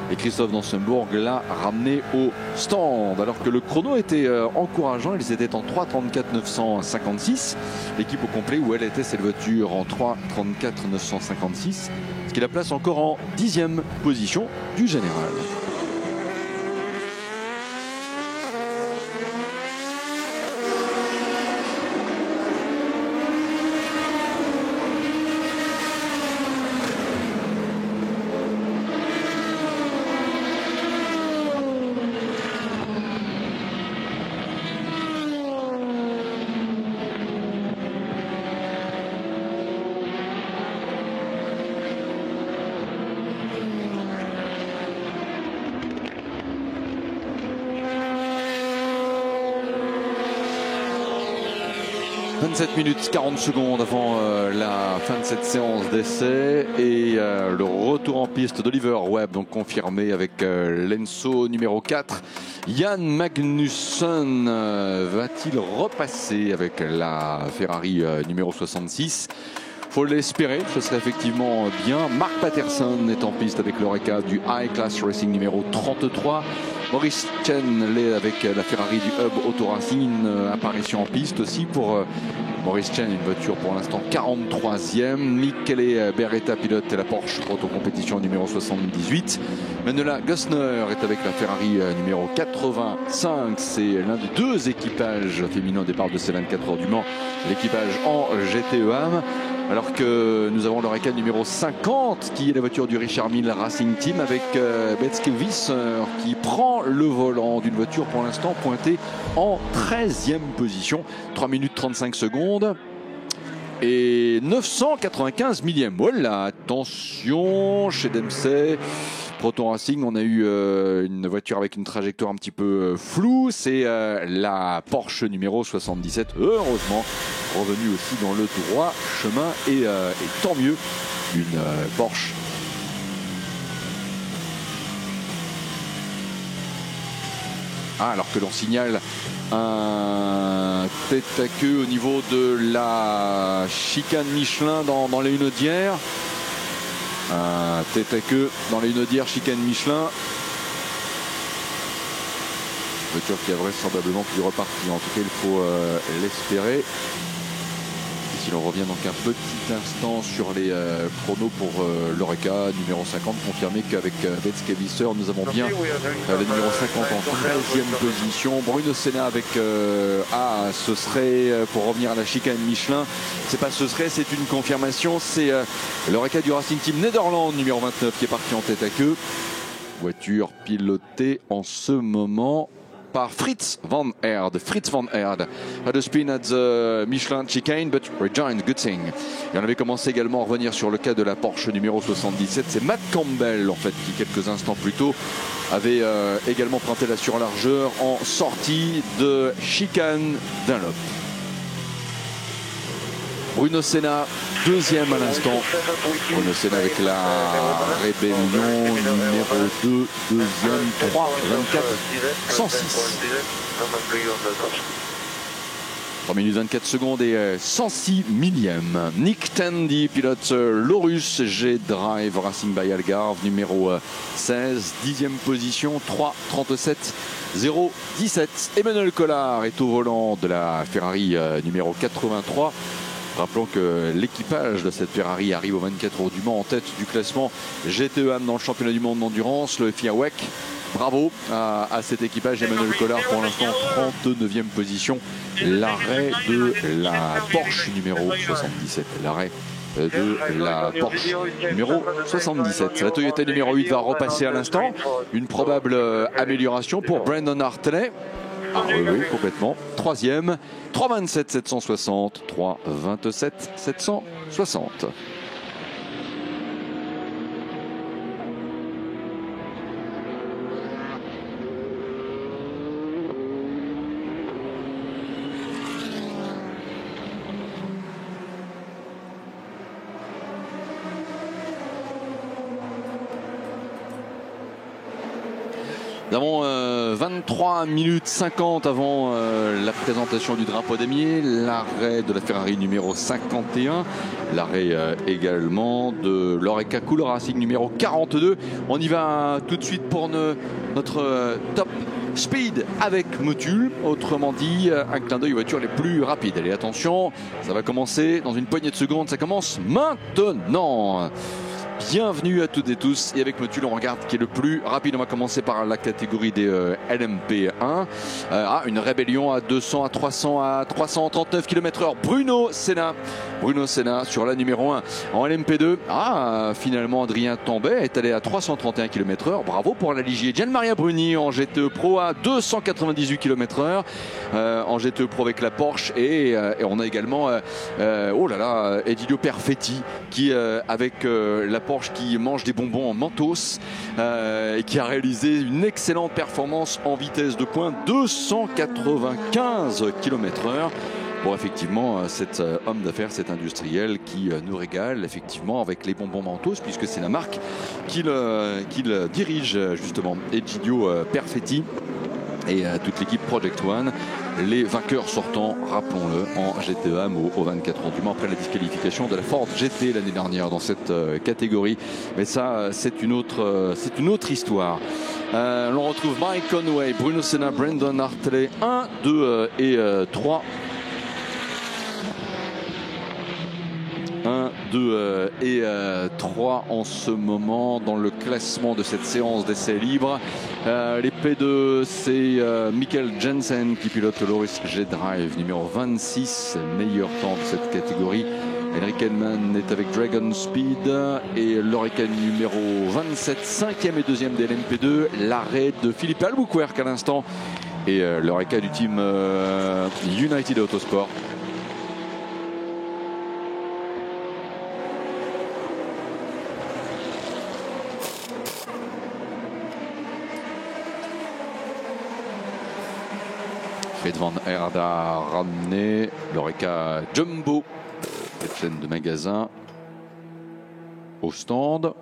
Et Christophe Dansembourg l'a ramené au stand. Alors que le chrono était encourageant, ils étaient en 3:34,956. L'équipe au complet, où elle était cette voiture en 3:34,956. Ce qui la place encore en 10e position du général. « 27 minutes 40 secondes avant la fin de cette séance d'essai et le retour en piste d'Oliver Webb, donc confirmé avec l'Enso numéro 4. Jan Magnussen va-t-il repasser avec la Ferrari numéro 66 ? Faut l'espérer, ce serait effectivement bien. Mark Patterson est en piste avec l'Oreca du High Class Racing numéro 33. Maurice Chen l'est avec la Ferrari du Hub Auto Racing. Une apparition en piste aussi pour Maurice Chen, une voiture pour l'instant 43e. Michele Beretta pilote la Porsche Proto Compétition numéro 78. Manuela Gosner est avec la Ferrari numéro 85. C'est l'un des deux équipages féminins au départ de ces 24 heures du Mans. L'équipage en GTEAM. Alors que nous avons l'Oreca numéro 50 qui est la voiture du Richard Mille Racing Team avec Betske Visser qui prend le volant d'une voiture pour l'instant pointée en 13e position. 3 minutes 35 secondes et 995 millième. Voilà, attention chez Dempsey. Proton Racing, on a eu une voiture avec une trajectoire un petit peu floue. C'est la Porsche numéro 77, heureusement, revenue aussi dans le droit chemin. Et tant mieux, une Porsche. Alors que l'on signale un tête à queue au niveau de la chicane Michelin dans les Hunaudières. Un tête à queue dans les Hunaudières, chicane Michelin. Voiture qui a vraisemblablement pu repartir. En tout cas, il faut l'espérer. Et si l'on revient donc un petit instant sur les chronos pour l'Oreca numéro 50, confirmé qu'avec Betske Visser, nous avons bien le numéro 50 en 13e position. Bruno Senna avec ce serait, pour revenir à la chicane Michelin, c'est pas ce serait, c'est une confirmation. C'est l'Oreca du Racing Team Nederland numéro 29 qui est parti en tête à queue. Voiture pilotée en ce moment par Fritz van Aert. Fritz van Aert had a spin at the Michelin chicane, but rejoined, good thing. Et on avait commencé également à revenir sur le cas de la Porsche numéro 77. C'est Matt Campbell, en fait, qui quelques instants plus tôt avait également pointé la surlargeur en sortie de chicane Dunlop. Bruno Senna, deuxième à l'instant. Bruno Senna avec la Rébellion numéro 2, deuxième, 3, 24, 106. 3 minutes 24 secondes et 106 millième. Nick Tandy pilote l'Orus G-Drive Racing by Algarve numéro 16, 10e position, 3, 37, 0, 17. Emmanuel Collard est au volant de la Ferrari numéro 83. Rappelons que l'équipage de cette Ferrari arrive au 24 Heures du Mans en tête du classement GTE-AM dans le championnat du monde d'endurance, le FIA WEC. Bravo à cet équipage. Emmanuel Collard pour l'instant 39e position. L'arrêt de la Porsche numéro 77. L'arrêt de la Porsche numéro 77. La Toyota numéro 8 va repasser à l'instant. Une probable amélioration pour Brandon Hartley. Ah oui, complètement. Troisième, 3,27 760, 3,27 760. Nous avons 23 minutes 50 avant la présentation du drapeau damier, l'arrêt de la Ferrari numéro 51, l'arrêt également de l'Oreca Cool Racing numéro 42. On y va tout de suite pour notre top speed avec Motul, autrement dit un clin d'œil aux voitures les plus rapides. Allez, attention, ça va commencer dans une poignée de secondes, ça commence maintenant. Bienvenue à toutes et tous, et avec Motul on regarde qui est le plus rapide. On va commencer par la catégorie des LMP1. Une rébellion à 200, à 300, à 339 km/h. Bruno Senna sur la numéro 1 en LMP2. Finalement Adrien Tambay est allé à 331 km/h. Bravo pour la Ligier. Gianmaria Bruni en GTE Pro à 298 km/h en GTE Pro avec la Porsche, et on a également Edilio Perfetti qui avec la Porsche qui mange des bonbons en Mentos et qui a réalisé une excellente performance en vitesse de pointe, 295 km/h. Bon, effectivement, cet homme d'affaires, cet industriel qui nous régale effectivement avec les bonbons Mentos, puisque c'est la marque qu'il dirige justement, Egidio Perfetti et toute l'équipe Project One. Les vainqueurs sortant, rappelons-le, en GTE-AM au 24 Heures du Mans après la disqualification de la Ford GT l'année dernière dans cette catégorie. Mais ça, c'est une autre histoire. L'on retrouve Mike Conway, Bruno Senna, Brandon Hartley, 1, 2 et 3. 1, 2 et 3 en ce moment dans le classement de cette séance d'essais libres. Les P2, c'est Mikkel Jensen qui pilote le Loris G-Drive numéro 26, meilleur temps de cette catégorie. Henrik Henman est avec Dragon Speed et l'Oreca numéro 27, 5e et 2e des LMP2. L'arrêt de Philippe Albuquerque à l'instant et l'Oreca du team United Autosport. Fred Van Herde a ramené l'Oreca Jumbo, cette chaîne de magasins, au stand.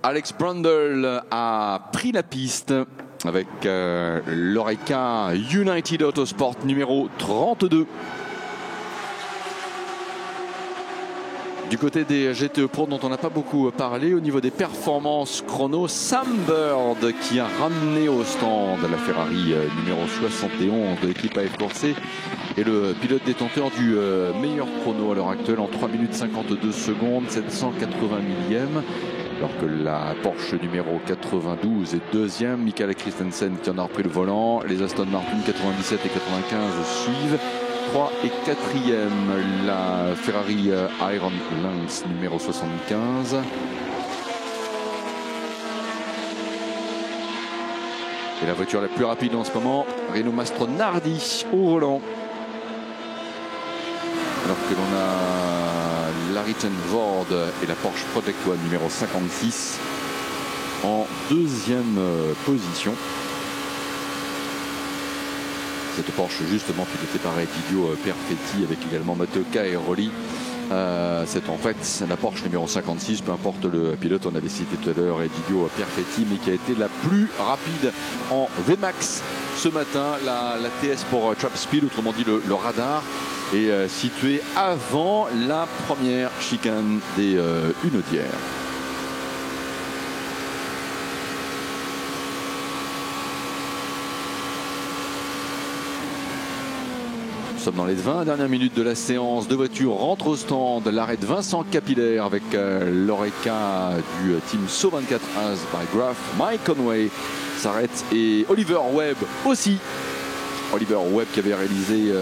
Alex Brundle a pris la piste avec l'Oreca United Autosport numéro 32. Du côté des GTE Pro dont on n'a pas beaucoup parlé, au niveau des performances chrono, Sam Bird qui a ramené au stand la Ferrari numéro 71 de l'équipe AF-Corse et le pilote détenteur du meilleur chrono à l'heure actuelle en 3 minutes 52 secondes, 780 millième. Alors que la Porsche numéro 92 est deuxième, Mikael Christensen qui en a repris le volant, les Aston Martin 97 et 95 suivent. 3 et 4e, la Ferrari Iron Lance numéro 75. Et la voiture la plus rapide en ce moment, Renault Mastronardi au volant. Alors que l'on a l'Harrington Ford et la Porsche Project One numéro 56 en deuxième position. Cette Porsche justement pilotée par Egidio Perfetti avec également Matteo Cairoli. C'est en fait la Porsche numéro 56, peu importe le pilote, on avait cité tout à l'heure Egidio Perfetti, mais qui a été la plus rapide en VMAX ce matin. La TS pour Trap Speed, autrement dit le radar, est située avant la première chicane des Hunaudières. sommes dans les 20 dernières minutes de la séance. Deux voitures rentrent au stand. L'arrêt de Vincent Capillaire avec l'Oreca du team SO 24 As by Graf. Mike Conway s'arrête et Oliver Webb aussi. Oliver Webb qui avait réalisé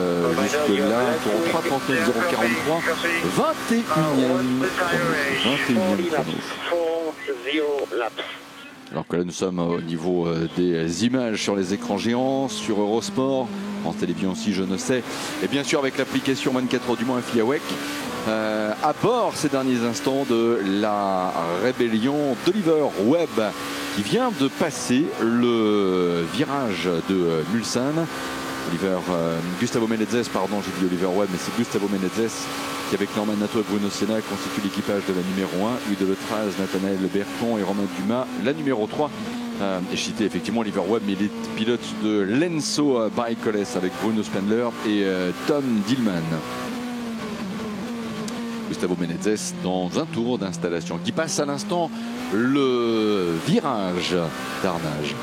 jusque-là un tour 3:39,043, 21e chrono. Alors que là nous sommes au niveau des images sur les écrans géants, sur Eurosport, en télévision aussi je ne sais, et bien sûr avec l'application 24 heures du Mans FIA WEC, à bord ces derniers instants de la rébellion d'Oliver Webb qui vient de passer le virage de Mulsanne. Gustavo Menezes, pardon, j'ai dit Oliver Webb, mais c'est Gustavo Menezes qui, avec Norman Nato et Bruno Senna, constitue l'équipage de la numéro 1. Hugues de Letraz, Nathanaël Berton et Romain Dumas, la numéro 3. Et je citais effectivement Oliver Webb, mais les pilotes de Lenso Bikeoles avec Bruno Spendler et Tom Dillman. Gustavo Menezes dans un tour d'installation qui passe à l'instant le virage d'Arnage.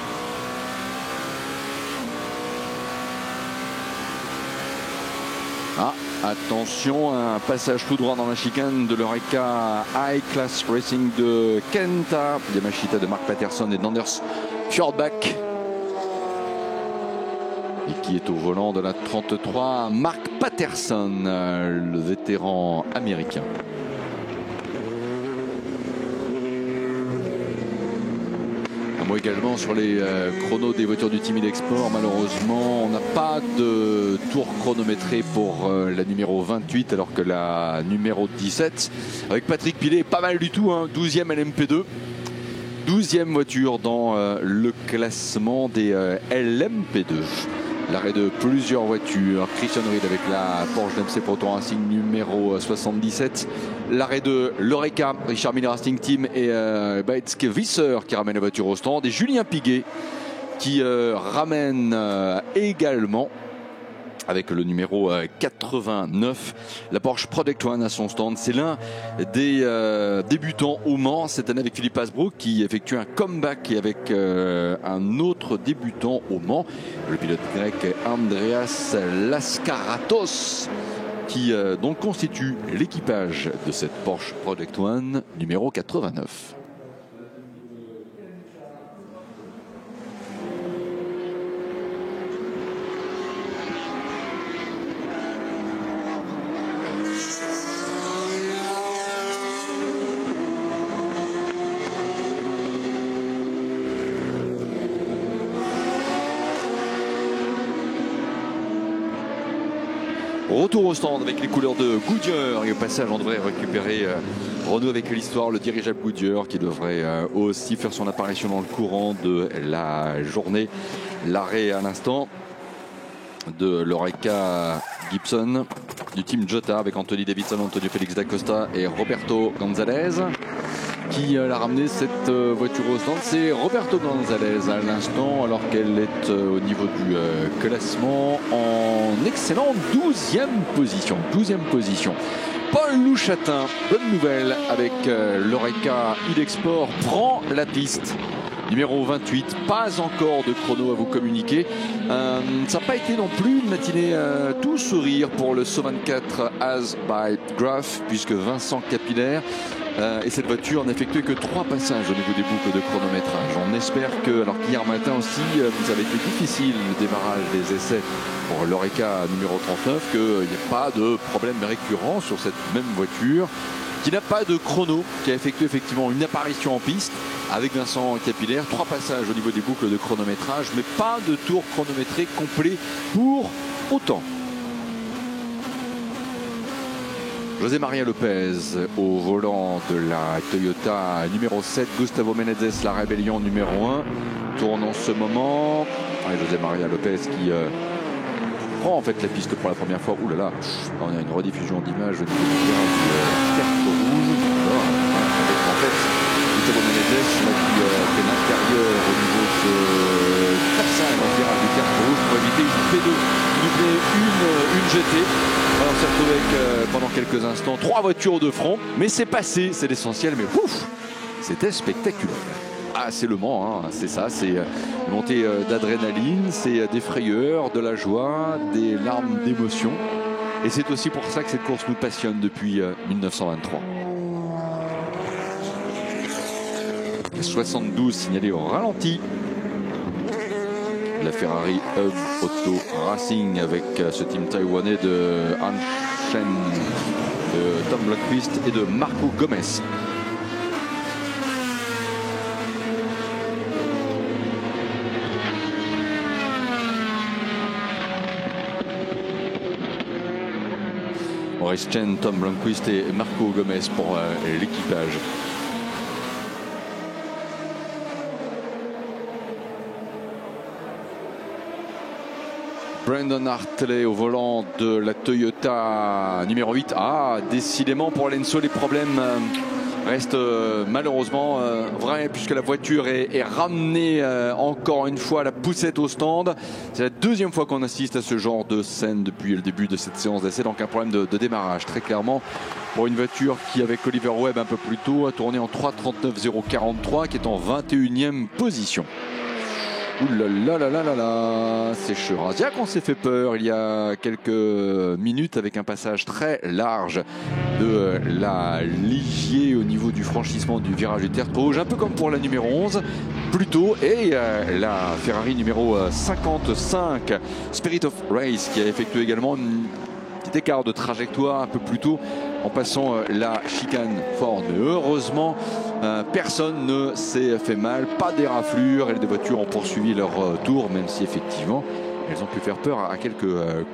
Ah, attention, un passage tout droit dans la chicane de l'Oreca High Class Racing de Kenta, Yamashita de Mark Patterson et d'Anders Fjordbach. Et qui est au volant de la 33, Mark Patterson, le vétéran américain. Également sur les chronos des voitures du Team Ilexport, malheureusement on n'a pas de tour chronométré pour la numéro 28 alors que la numéro 17 avec Patrick Pilet pas mal du tout, hein, 12e LMP2, 12e voiture dans le classement des LMP2. L'arrêt de plusieurs voitures, Christian Reed avec la Porsche DMC Proton Racing numéro 77. L'arrêt de l'Oreca, Richard Miller Racing Team et Baetske Visser qui ramène la voiture au stand. Et Julien Piguet qui ramène également avec le numéro 89, la Porsche Project One à son stand. C'est l'un des débutants au Mans cette année avec Philippe Asbrook qui effectue un comeback avec un autre débutant au Mans, le pilote grec Andreas Laskaratos qui donc constitue l'équipage de cette Porsche Project One numéro 89. Retour au stand avec les couleurs de Goodyear et au passage on devrait récupérer Renault avec l'histoire, le dirigeable Goodyear qui devrait aussi faire son apparition dans le courant de la journée. L'arrêt à l'instant de l'Oreca Gibson du team Jota avec Anthony Davidson, Antonio Félix d'Acosta et Roberto Gonzalez. Qui l'a ramené cette voiture au stand, c'est Roberto Gonzalez à l'instant alors qu'elle est au niveau du classement en excellente 12e position. Paul Louchatin, bonne nouvelle avec l'Oreca Ilexport, prend la piste. Numéro 28, pas encore de chrono à vous communiquer. Ça n'a pas été non plus une matinée tout sourire pour le SO 24 As by Graf puisque Vincent Capillaire et cette voiture n'a effectué que 3 passages au niveau des boucles de chronométrage. On espère que, alors qu'hier matin aussi, ça avait été difficile le démarrage des essais pour l'Oreca numéro 39, qu'il n'y ait pas de problème récurrent sur cette même voiture, qui n'a pas de chrono, qui a effectué effectivement une apparition en piste avec Vincent Capillaire. 3 passages au niveau des boucles de chronométrage, mais pas de tour chronométré complet pour autant. José Maria Lopez au volant de la Toyota numéro 7, Gustavo Menezes, la rébellion numéro 1, tourne en ce moment. Et José Maria Lopez qui prend en fait la piste pour la première fois. Ouh là là, on a une rediffusion d'images au niveau du carte rouge. Alors, avec en fait Gustavo Menezes qui fait l'intérieur au niveau de passage en virage du carte rouge pour éviter une P2, une GT. Alors, on s'est retrouvé avec pendant quelques instants 3 voitures de front, mais c'est passé, c'est l'essentiel, mais ouf, c'était spectaculaire. Ah, c'est Le Mans, hein, c'est ça, c'est une montée d'adrénaline, c'est des frayeurs, de la joie, des larmes d'émotion. Et c'est aussi pour ça que cette course nous passionne depuis 1923. 72 signalé au ralenti. La Ferrari Hub Auto Racing avec ce team taïwanais de Han Shen, de Tom Blomqvist et de Marco Gomez. Maurice Chen, Tom Blomqvist et Marco Gomez pour l'équipage. Brandon Hartley au volant de la Toyota numéro 8. Ah, décidément pour Lenso, les problèmes restent malheureusement vrais, puisque la voiture est ramenée encore une fois à la poussette au stand. C'est la deuxième fois qu'on assiste à ce genre de scène depuis le début de cette séance d'essai. Donc un problème de démarrage très clairement pour une voiture qui, avec Oliver Webb un peu plus tôt, a tourné en 3.39.043, qui est en 21e position. Ouh là là là là là là, c'est Cherazia qu'on s'est fait peur il y a quelques minutes avec un passage très large de la Ligier au niveau du franchissement du virage du Tertre Rouge, un peu comme pour la numéro 11 plus tôt, et la Ferrari numéro 55 Spirit of Race qui a effectué également un petit écart de trajectoire un peu plus tôt en passant la chicane Ford. Heureusement, personne ne s'est fait mal, pas d'éraflure, et les deux voitures ont poursuivi leur tour, même si effectivement elles ont pu faire peur à quelques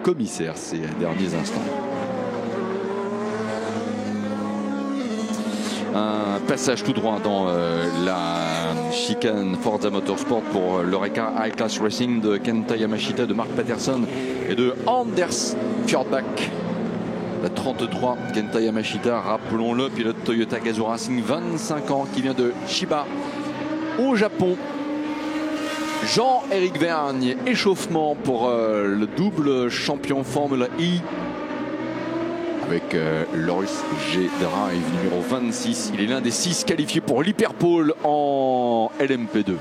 commissaires ces derniers instants. Un passage tout droit dans la chicane Forza Motorsport pour l'Oreca High Class Racing de Kenta Yamashita, de Mark Patterson et de Anders Fjordbach. La 33, Kenta Yamashita, rappelons-le, pilote Toyota Gazoo Racing, 25 ans, qui vient de Chiba au Japon. Jean-Éric Vergne, échauffement pour le double champion Formule E avec Loris G Drive numéro 26. Il est l'un des 6 qualifiés pour l'Hyperpole en LMP2.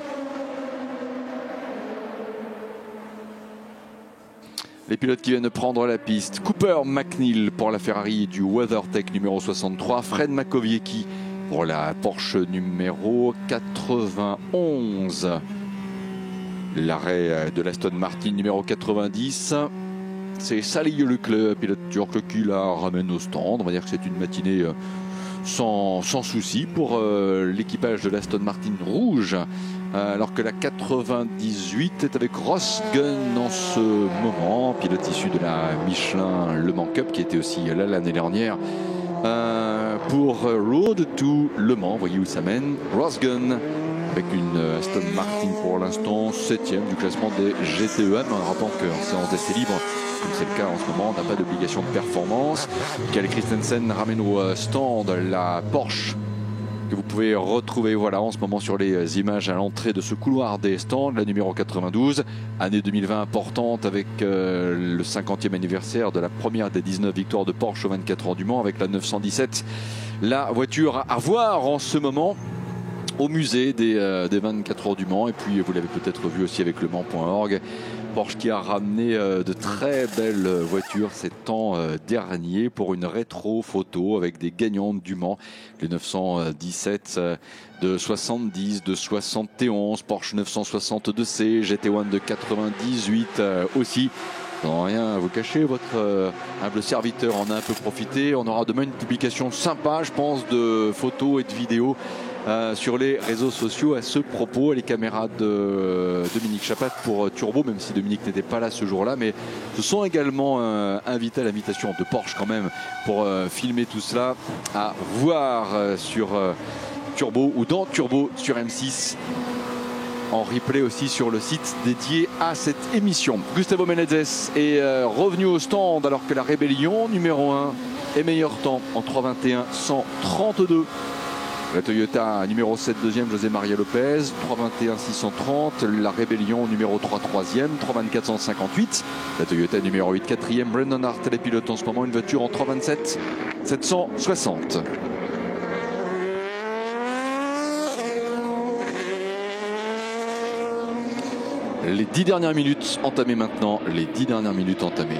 Les pilotes qui viennent de prendre la piste: Cooper McNeil pour la Ferrari du WeatherTech numéro 63, Fred Makowiecki pour la Porsche numéro 91. L'arrêt de l'Aston Martin numéro 90. C'est Salih Leclerc, pilote turc, qui la ramène au stand. On va dire que c'est une matinée sans souci pour l'équipage de l'Aston Martin rouge. Alors que la 98 est avec Ross Gunn en ce moment, pilote issu de la Michelin Le Mans Cup, qui était aussi là l'année dernière pour Road to Le Mans. Voyez où ça mène. Ross Gunn avec une Aston Martin pour l'instant 7e du classement des GTEM. En rappelant qu'en séance d'essai libre, comme c'est le cas en ce moment, on n'a pas d'obligation de performance. Michael Christensen ramène au stand la Porsche que vous pouvez retrouver voilà en ce moment sur les images à l'entrée de ce couloir des stands, la numéro 92, année 2020 importante avec le 50e anniversaire de la première des 19 victoires de Porsche aux 24 heures du Mans, avec la 917, la voiture à voir en ce moment au musée des 24 heures du Mans. Et puis vous l'avez peut-être vu aussi avec le Mans.org, Porsche qui a ramené de très belles voitures ces temps derniers pour une rétro photo avec des gagnantes du Mans, les 917 de 70, de 71, Porsche 962C, GT1 de 98 aussi. Sans rien vous cacher, votre humble serviteur en a un peu profité. On aura demain une publication sympa, je pense, de photos et de vidéos sur les réseaux sociaux à ce propos. Les caméras de Dominique Chapat pour Turbo, même si Dominique n'était pas là ce jour-là, mais se sont également invités à l'invitation de Porsche quand même pour filmer tout cela à voir sur Turbo ou dans Turbo sur M6, en replay aussi sur le site dédié à cette émission. Gustavo Menezes est revenu au stand alors que la Rébellion numéro 1 est meilleur temps en 3.21.132. La Toyota numéro 7 deuxième, José Maria Lopez, 3.21.630. La Rébellion numéro 3 troisième, 3.24.158. La Toyota numéro 8 quatrième, Brandon Hartley pilote en ce moment une voiture en 3.27.760. Les 10 dernières minutes entamées maintenant, les 10 dernières minutes entamées.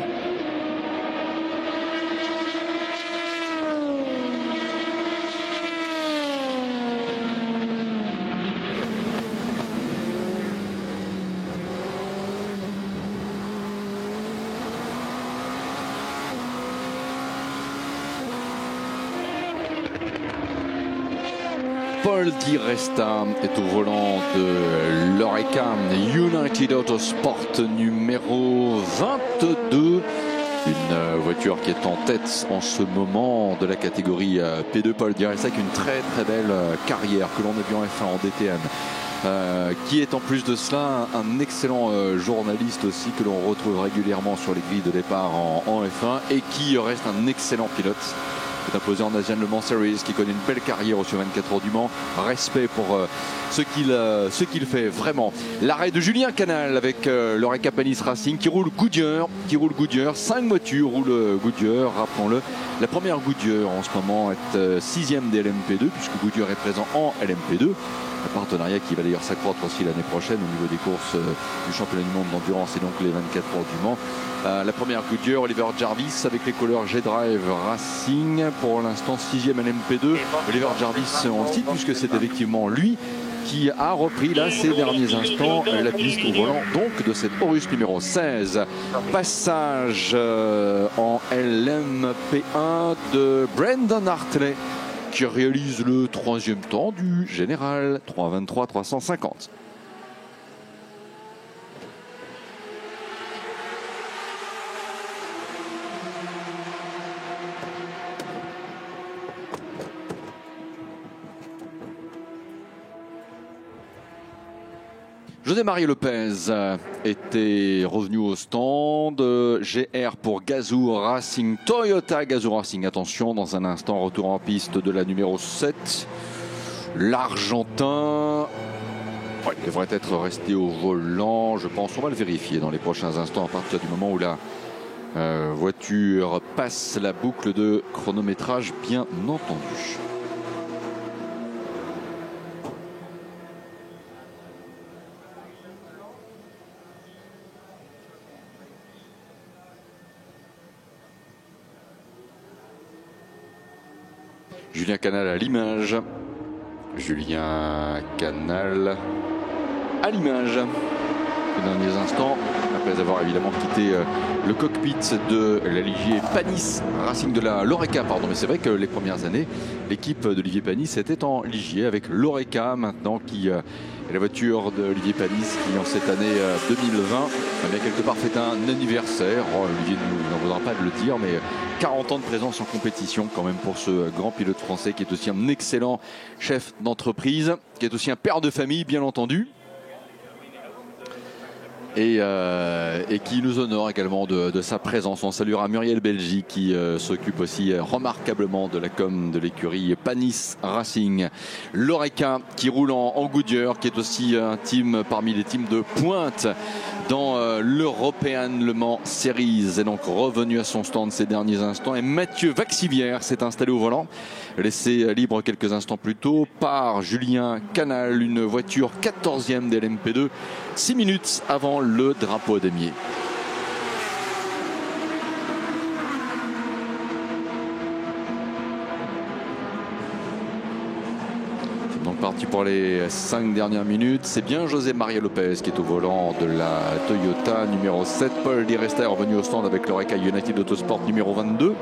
Paul Di Resta est au volant de l'Oreca United Autosport numéro 22. Une voiture qui est en tête en ce moment de la catégorie P2. Paul Di Resta avec une très belle carrière que l'on a vu en F1 en DTM. Qui est en plus de cela un excellent journaliste aussi que l'on retrouve régulièrement sur les grilles de départ en F1 et qui reste un excellent pilote. Est imposé en Asian Le Mans Series, qui connaît une belle carrière sur 24 heures du Mans. Respect pour ce qu'il fait vraiment. L'arrêt de Julien Canal avec l'Oreca Panis Racing qui roule Goodyear. 5 voitures roulent Goodyear, rappelons-le. La première Goodyear en ce moment est 6e des LMP2 puisque Goodyear est présent en LMP2. Un partenariat qui va d'ailleurs s'accroître aussi l'année prochaine au niveau des courses du championnat du monde d'endurance et donc les 24 heures du Mans. La première Goodyear, Oliver Jarvis avec les couleurs G-Drive Racing, pour l'instant 6e LMP2. Oliver Jarvis en titre puisque c'est effectivement lui qui a repris là ces derniers instants la piste au volant donc de cette Horus numéro 16. Passage en LMP1 de Brandon Hartley qui réalise le 3e temps du général 3:23.350. José María Lopez était revenu au stand. GR pour Gazoo Racing, Toyota Gazoo Racing. Attention, dans un instant, retour en piste de la numéro 7. L'Argentin devrait être resté au volant, je pense. On va le vérifier dans les prochains instants à partir du moment où la voiture passe la boucle de chronométrage, bien entendu. Julien Canal à l'image. Julien Canal à l'image. Ces derniers instants, après avoir évidemment quitté le cockpit de la Ligier Panis Racing de la l'Oreca, pardon. Mais c'est vrai que les premières années, l'équipe d'Olivier Panis était en Ligier avec l'Oreca maintenant qui est la voiture d'Olivier Panis qui en cette année 2020 a bien quelque part fait un anniversaire. Olivier n'en voudra pas de le dire, mais 40 ans de présence en compétition quand même pour ce grand pilote français qui est aussi un excellent chef d'entreprise, qui est aussi un père de famille bien entendu. Et qui nous honore également de sa présence. On saluera Muriel Belgi qui s'occupe aussi remarquablement de la com de l'écurie Panis Racing. L'Oreca qui roule en Goodyear, qui est aussi un team parmi les teams de pointe dans l'European Le Mans Series, est donc revenu à son stand ces derniers instants. Et Mathieu Vaxivière s'est installé au volant, laissé libre quelques instants plus tôt par Julien Canal, une voiture 14e des LMP2, 6 minutes avant le drapeau damier. C'est donc parti pour les 5 dernières minutes. C'est bien José María Lopez qui est au volant de la Toyota numéro 7. Paul Di Resta est revenu au stand avec l'Oreca United Autosport numéro 22.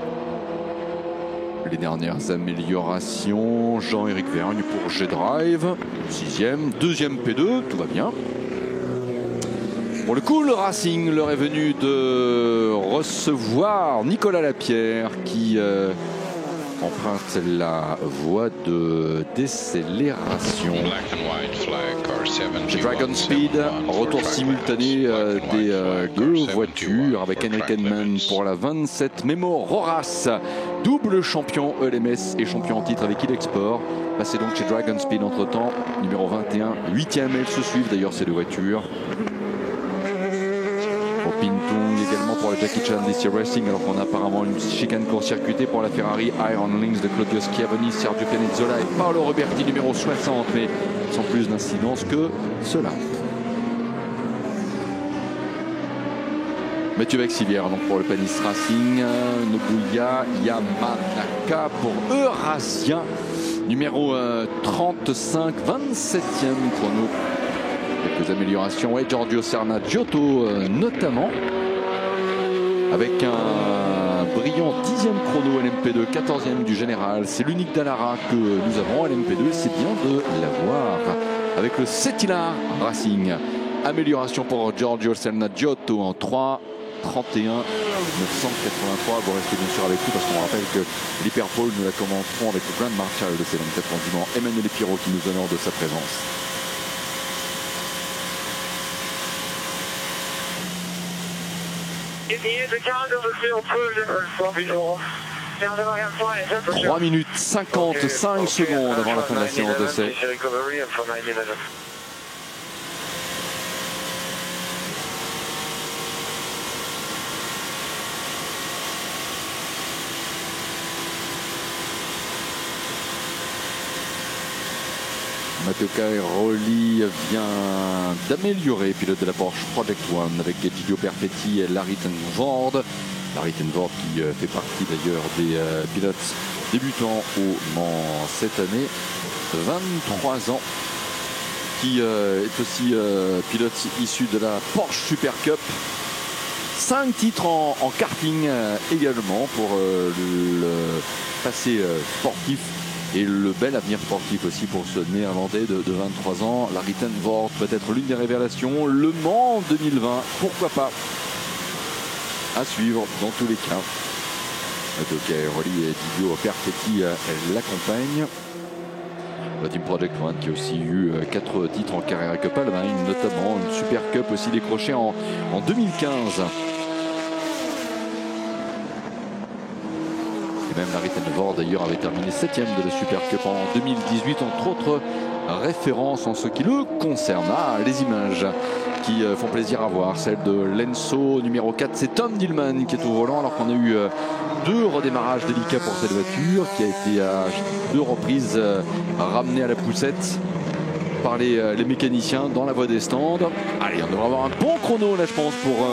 Les dernières améliorations, Jean-Éric Vergne pour G-Drive, 6e, 2e P2, tout va bien. Pour le Cool Racing, l'heure est venue de recevoir Nicolas Lapierre qui emprunte la voie de décélération. Chez Dragon Speed, retour simultané des deux voitures avec Henrik Henman pour la 27. Memo Roras, double champion ELMS et champion en titre avec Ilexport. Passé donc chez Dragon Speed entre temps, numéro 21, 8e. Elles se suivent d'ailleurs ces deux voitures. Pour Pintung, également pour la Jackie Chan DC Racing, alors qu'on a apparemment une chicane court-circuitée pour la Ferrari Iron Links de Claudio Schiavoni, Sergio Pianezzola et Paolo Roberti numéro 60, mais sans plus d'incidence que cela. Mathieu Vaxivière donc pour le Panis Racing, Nobuya Yamanaka pour Eurasia, numéro 35, 27e chrono. Quelques améliorations, et Giorgio Serna Giotto notamment, avec un brillant 10e chrono LMP2, 14e du général. C'est l'unique Dallara que nous avons à LMP2, c'est bien de l'avoir avec le Cetilar Racing. Amélioration pour Giorgio Serna Giotto en 3. 31 983. Vous restez bien sûr avec nous parce qu'on rappelle que l'Hyperpole, nous la commenterons avec le Grand Marshal de ces 24 ans du Mans, Emmanuel Pirot, qui nous honore de sa présence. « 3 minutes 55 secondes avant la fin de la séance d'essai. » Matteo Cairoli vient d'améliorer, pilote de la Porsche Project One avec Giulio Perfetti et Larry Tenvoorde. Larry Tenvoorde qui fait partie d'ailleurs des pilotes débutants au Mans cette année. 23 ans, qui est aussi pilote issu de la Porsche Super Cup. 5 titres en karting également pour le passé sportif. Et le bel avenir sportif aussi pour ce néerlandais de 23 ans. Larry Tenvoorde peut-être l'une des révélations. Le Mans 2020, pourquoi pas. À suivre dans tous les cas. Matteo Cairoli et Giulio Perfetti l'accompagnent. La Team Project One qui a aussi eu 4 titres en carrière Cup Allemagne, notamment une Super Cup aussi décrochée en 2015. Et même Larry Tenvoorde d'ailleurs avait terminé 7e de la Super Cup en 2018, entre autres références en ce qui le concerne. Ah, les images qui font plaisir à voir, celle de Lenso numéro 4, c'est Tom Dillman qui est au volant, alors qu'on a eu 2 redémarrages délicats pour cette voiture qui a été à 2 reprises ramenée à la poussette par les mécaniciens dans la voie des stands. Allez, on devrait avoir un bon chrono là je pense pour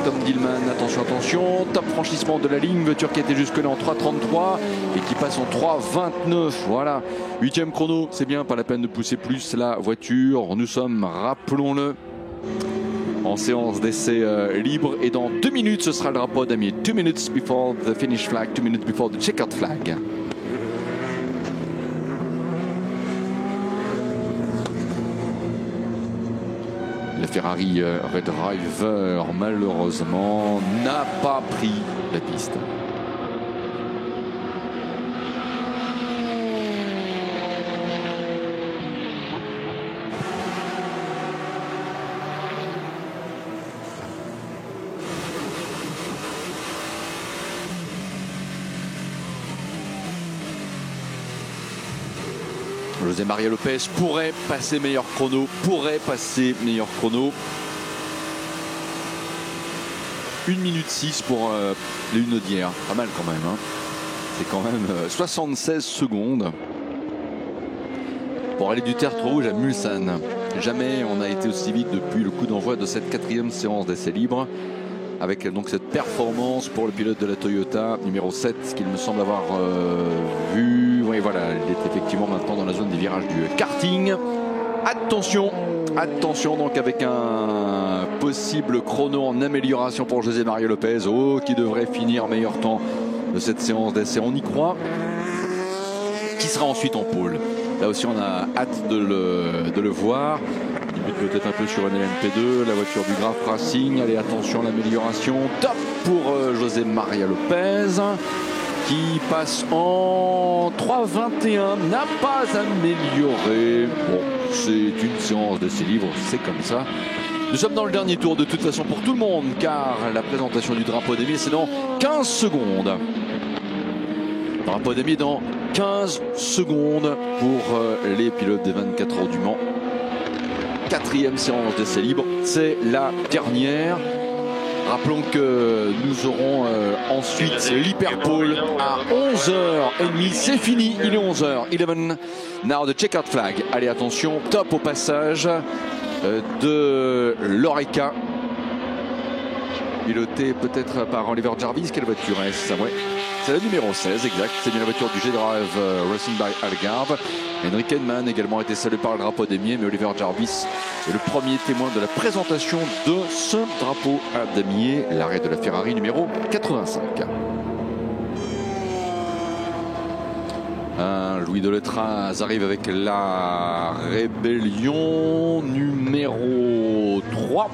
Tom Dillman. Attention, attention, top franchissement de la ligne, voiture qui était jusque là en 3.33 et qui passe en 3.29. Voilà, 8e chrono, c'est bien, pas la peine de pousser plus la voiture. Nous sommes, rappelons-le, en séance d'essai libre, et dans 2 minutes ce sera le drapeau damier. 2 minutes before the finish flag, 2 minutes before the checkered flag. La Ferrari Red Driver, malheureusement, n'a pas pris la piste. José María Lopez pourrait passer meilleur chrono, 1 minute 6 pour les Lunaudières, pas mal quand même, hein. C'est quand même 76 secondes pour aller du Tertre Rouge à Mulsanne. Jamais on a été aussi vite depuis le coup d'envoi de cette 4e séance d'essai libre, avec donc cette performance pour le pilote de la Toyota numéro 7 qu'il me semble avoir vu. Oui voilà, il est effectivement maintenant dans la zone des virages du karting. Attention, attention donc avec un possible chrono en amélioration pour José María Lopez, qui devrait finir meilleur temps de cette séance d'essai, on y croit, qui sera ensuite en pôle. Là aussi on a hâte de le voir. Il bute peut-être un peu sur une LMP2, la voiture du Graf Racing. Allez, attention, l'amélioration top pour José María Lopez qui passe en 3.21, n'a pas amélioré. Bon, c'est une séance d'essai libre, c'est comme ça. Nous sommes dans le dernier tour de toute façon pour tout le monde, car la présentation du drapeau damier c'est dans 15 secondes. Drapeau damier dans 15 secondes pour les pilotes des 24 heures du Mans. 4e séance d'essai libre, c'est la dernière. Rappelons que nous aurons ensuite l'Hyperpole à 11h30. C'est fini, il est 11h11. Now the checkered flag. Allez, attention, top au passage de l'Oreca. pilotée peut-être par Oliver Jarvis. Quelle voiture est-ce? Ouais, c'est la numéro 16, exact. C'est bien la voiture du G-Drive Racing by Algarve. Henrik Edman également été salué par le drapeau damier, mais Oliver Jarvis est le premier témoin de la présentation de ce drapeau à damier, l'arrêt de la Ferrari numéro 85. Louis Deletraz arrive avec la rébellion numéro 3.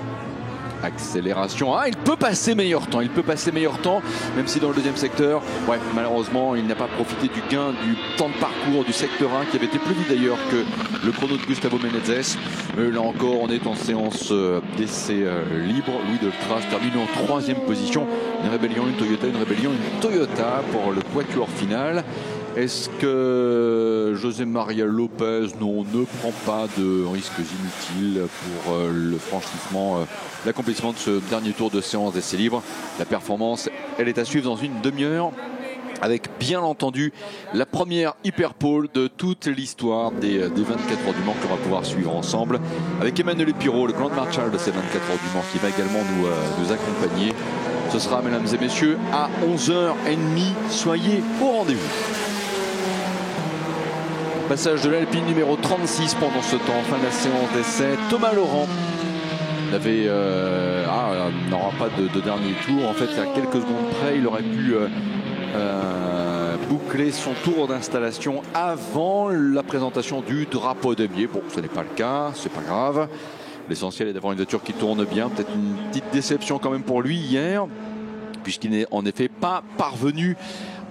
Accélération. Ah, il peut passer meilleur temps. Il peut passer meilleur temps, même si dans le deuxième secteur, ouais, malheureusement, il n'a pas profité du gain du temps de parcours du secteur 1 qui avait été plus vite d'ailleurs que le chrono de Gustavo Menezes. Mais là encore, on est en séance d'essai libre. Louis Deletraz termine en 3e position. Une rébellion, une Toyota, une rébellion, une Toyota pour le quatuor final. Est-ce que José Maria Lopez ne prend pas de risques inutiles pour le franchissement, l'accomplissement de ce dernier tour de séance d'essai libre? La performance, elle est à suivre dans une demi-heure, avec bien entendu la première hyperpole de toute l'histoire des 24 heures du Mans qu'on va pouvoir suivre ensemble, avec Emmanuel Pirot, le Grand Marshal de ces 24 heures du Mans, qui va également nous accompagner. Ce sera, mesdames et messieurs, à 11h30. Soyez au rendez-vous. Passage de l'Alpine numéro 36 pendant ce temps, fin de la séance d'essai. Thomas Laurent n'aura pas de dernier tour. En fait, à quelques secondes près, il aurait pu boucler son tour d'installation avant la présentation du drapeau damier. Bon, ce n'est pas le cas, c'est pas grave. L'essentiel est d'avoir une voiture qui tourne bien. Peut-être une petite déception quand même pour lui hier, puisqu'il n'est en effet pas parvenu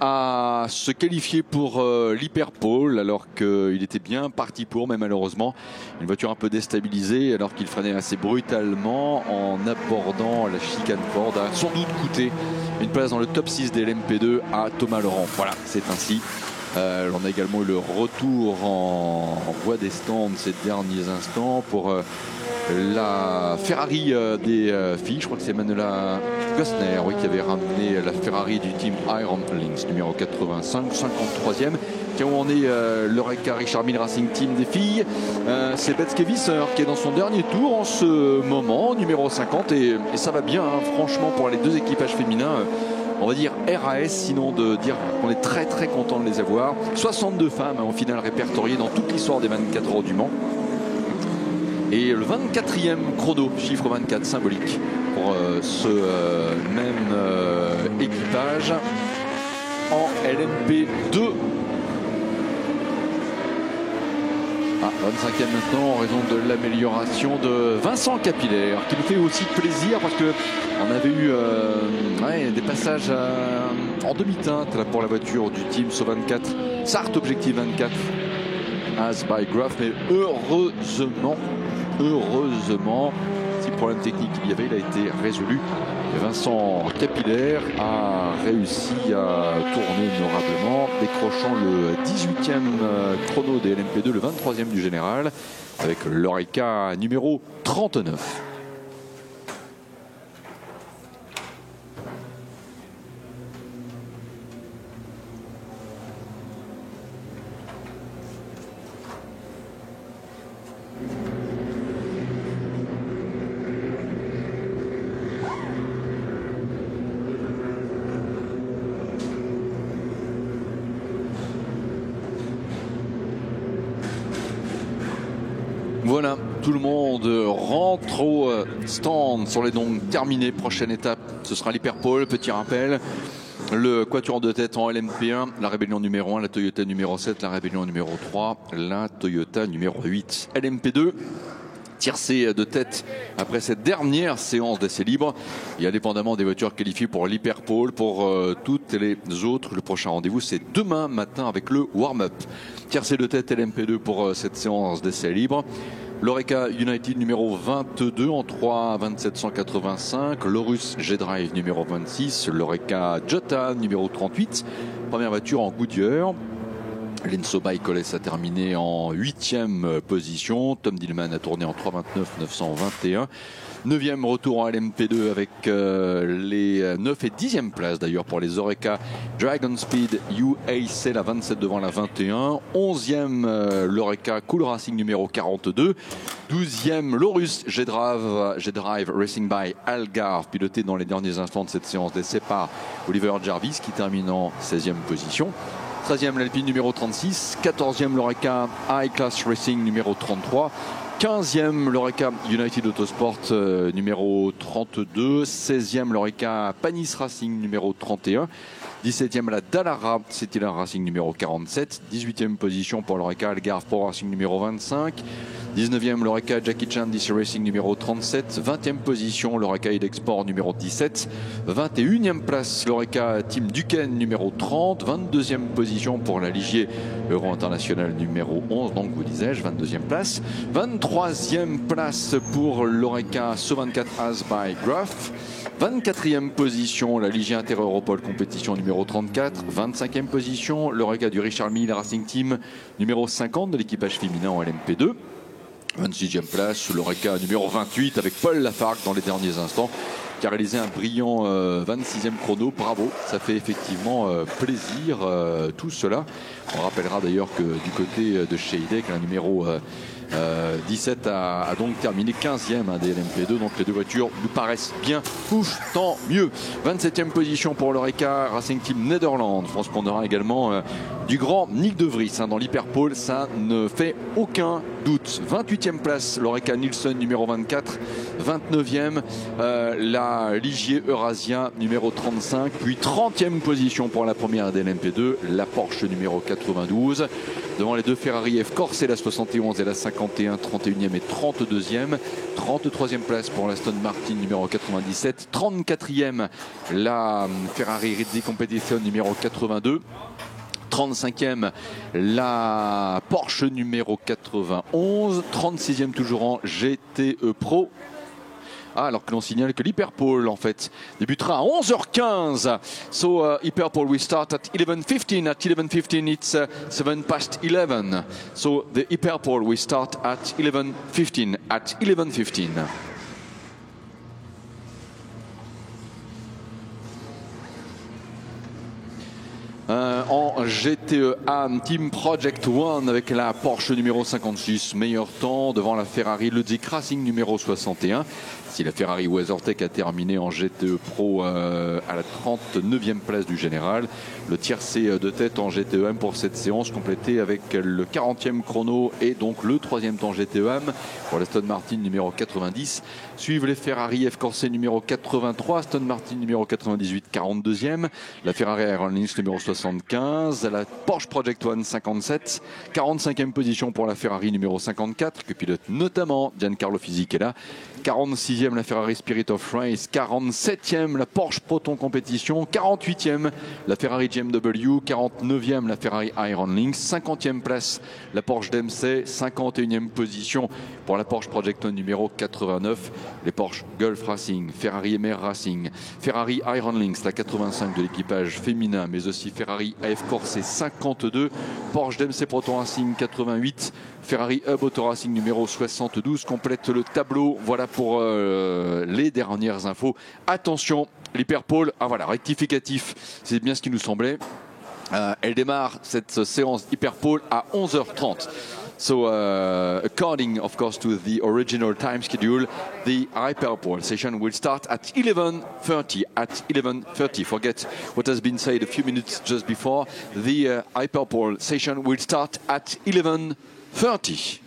à se qualifier pour l'hyperpole, alors qu'il était bien parti pour, mais malheureusement une voiture un peu déstabilisée alors qu'il freinait assez brutalement en abordant la chicane Ford, a sans doute coûté une place dans le top 6 des LMP2 à Thomas Laurent. Voilà, c'est ainsi. On a également eu le retour en voie des stands ces derniers instants pour la Ferrari des filles. Je crois que c'est Manuela Gosner, oui, qui avait ramené la Ferrari du team Iron Lynx numéro 85, 53e. Tiens, où on est l'Oreca Richard Mille Racing Team des filles. C'est Betske Visser qui est dans son dernier tour en ce moment, numéro 50, et ça va bien, hein, franchement, pour les deux équipages féminins. On va dire RAS, sinon de dire qu'on est très très content de les avoir. 62 femmes au final répertoriées dans toute l'histoire des 24 heures du Mans. Et le 24e chrono, chiffre 24 symbolique pour ce même équipage en LMP2. 25e maintenant en raison de l'amélioration de Vincent Capillaire, qui nous fait aussi plaisir parce que on avait eu des passages en demi-teinte là, pour la voiture du team So 24, Sarthe Objectif 24 as by Graph, mais heureusement, si problème technique il y avait, il a été résolu. Et Vincent Capillaire a réussi à tourner honorablement, décrochant le 18e chrono des LMP2, le 23e du général, avec l'Oreca numéro 39. Voilà, tout le monde rentre au stand. Sur les donc terminés. Prochaine étape, ce sera l'hyperpole. Petit rappel, le quatuor de tête en LMP1, la rébellion numéro 1, la Toyota numéro 7, la rébellion numéro 3, la Toyota numéro 8. LMP2, tiercé de tête après cette dernière séance d'essai libre. Et indépendamment des voitures qualifiées pour l'hyperpole, pour toutes les autres, le prochain rendez-vous c'est demain matin avec le warm-up. Tiercé de tête LMP2 pour cette séance d'essai libre. L'Oreca United numéro 22 en 3 2785, l'Orus G-Drive numéro 26, l'Oreca Jota numéro 38, première voiture en Goodyear. Lenzo Baïkoles a terminé en 8e position. Tom Dillman a tourné en 3:29,921. 9e retour en LMP2 avec les 9 et 10e places d'ailleurs pour les Oreca Dragon Speed UAC, la 27 devant la 21. 11e l'Oreca Cool Racing numéro 42. 12e l'Orus G-Drive Racing by Algarve, piloté dans les derniers instants de cette séance d'essai par Oliver Jarvis qui termine en 16e position. 13e l'Alpine numéro 36, 14e l'Oreca High Class Racing numéro 33, 15e l'Oreca United Autosport numéro 32, 16e l'Oreca Panis Racing numéro 31, 17e la Dallara Cetilar Racing numéro 47, 18e position pour l'Oreca Algarve Pro Racing numéro 25, 19e l'Oreca Jackie Chan DC Racing numéro 37, 20e position l'Oreca Idexport numéro 17, 21e place l'Oreca Team Duquesne numéro 30, 22e position pour la Ligier Euro International numéro 11, donc vous disais-je, 22e place, 23e place pour l'Oreca So24 As by Gruff, 24e position la Ligier Inter-Europol compétition numéro 34, 25e position l'Oreca du Richard Mille Racing Team numéro 50 de l'équipage féminin en LMP2. 26e place, l'Oreca numéro 28 avec Paul Lafargue dans les derniers instants qui a réalisé un brillant 26e chrono. Bravo, ça fait effectivement plaisir tout cela. On rappellera d'ailleurs que du côté de chez Hidek, un numéro 17 a donc terminé 15e des LMP2, donc les deux voitures nous paraissent bien, ouf, tant mieux. 27e position pour l'Oreca Racing Team Netherlands. France prendra également du grand Nick De Vries dans l'Hyperpole, ça ne fait aucun doute. 28e place l'Oreca Nielsen numéro 24, 29e la Ligier Eurasia numéro 35, puis 30e position pour la première des LMP2 la Porsche numéro 92, devant les deux Ferrari F Corse, la 71 et la 51, 31e et 32e. 33e place pour l'Aston Martin numéro 97, 34e la Ferrari Rizzi Competition numéro 82, 35e la Porsche numéro 91, 36e toujours en GTE Pro. Alors que l'on signale que l'Hyperpole en fait débutera à 11h15. So Hyperpole we start at 11:15. At 11:15 it's 7 past 11. So the Hyperpole we start at 11:15. At 11:15. En GTE-A Team Project One avec la Porsche numéro 56, meilleur temps devant la Ferrari Ludwig Racing numéro 61. Si la Ferrari WeatherTech a terminé en GTE Pro à la 39e place du général, le tiercé de tête en GTE-M pour cette séance complétée avec le 40e chrono et donc le 3e temps GTE-M pour l'Aston Martin numéro 90. Suivent les Ferrari F Corse numéro 83, Aston Martin numéro 98, 42e, la Ferrari Iron Lynx numéro 75, la Porsche Project One 57, 45e position pour la Ferrari numéro 54 que pilote notamment Giancarlo Fisichella, 46e la Ferrari Spirit of Race, 47e la Porsche Proton Competition, 48e la Ferrari GMW, 49e la Ferrari Iron Lynx, 50e place la Porsche Dempsey, 51e position pour la Porsche Project One numéro 89, les Porsche Gulf Racing, Ferrari MR Racing, Ferrari Iron Lynx, la 85 de l'équipage féminin, mais aussi Ferrari AF Corse 52, Porsche Dempsey Proton Racing 88, Ferrari Hub Auto Racing numéro 72 complète le tableau. Voilà pour les dernières infos. Attention, l'Hyperpole, voilà, rectificatif, c'est bien ce qui nous semblait. Elle démarre cette séance Hyperpole à 11h30. So, according, of course, to the original time schedule, the Hyperpole session will start at 11:30. At 11:30, forget what has been said a few minutes just before. The Hyperpole session will start at 11:30.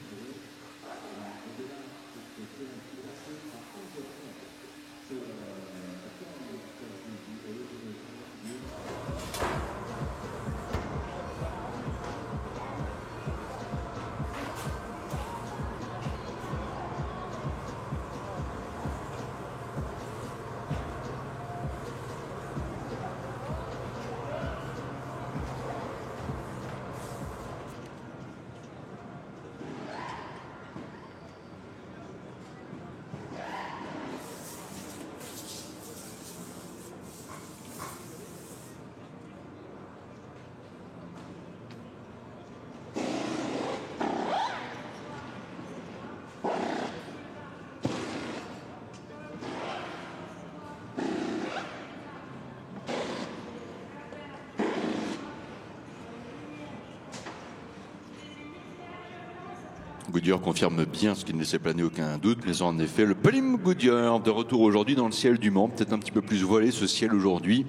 Goodyear confirme bien ce qui ne laissait planer aucun doute, mais en effet, le Plim Goodyear de retour aujourd'hui dans le ciel du Mans, peut-être un petit peu plus voilé ce ciel aujourd'hui,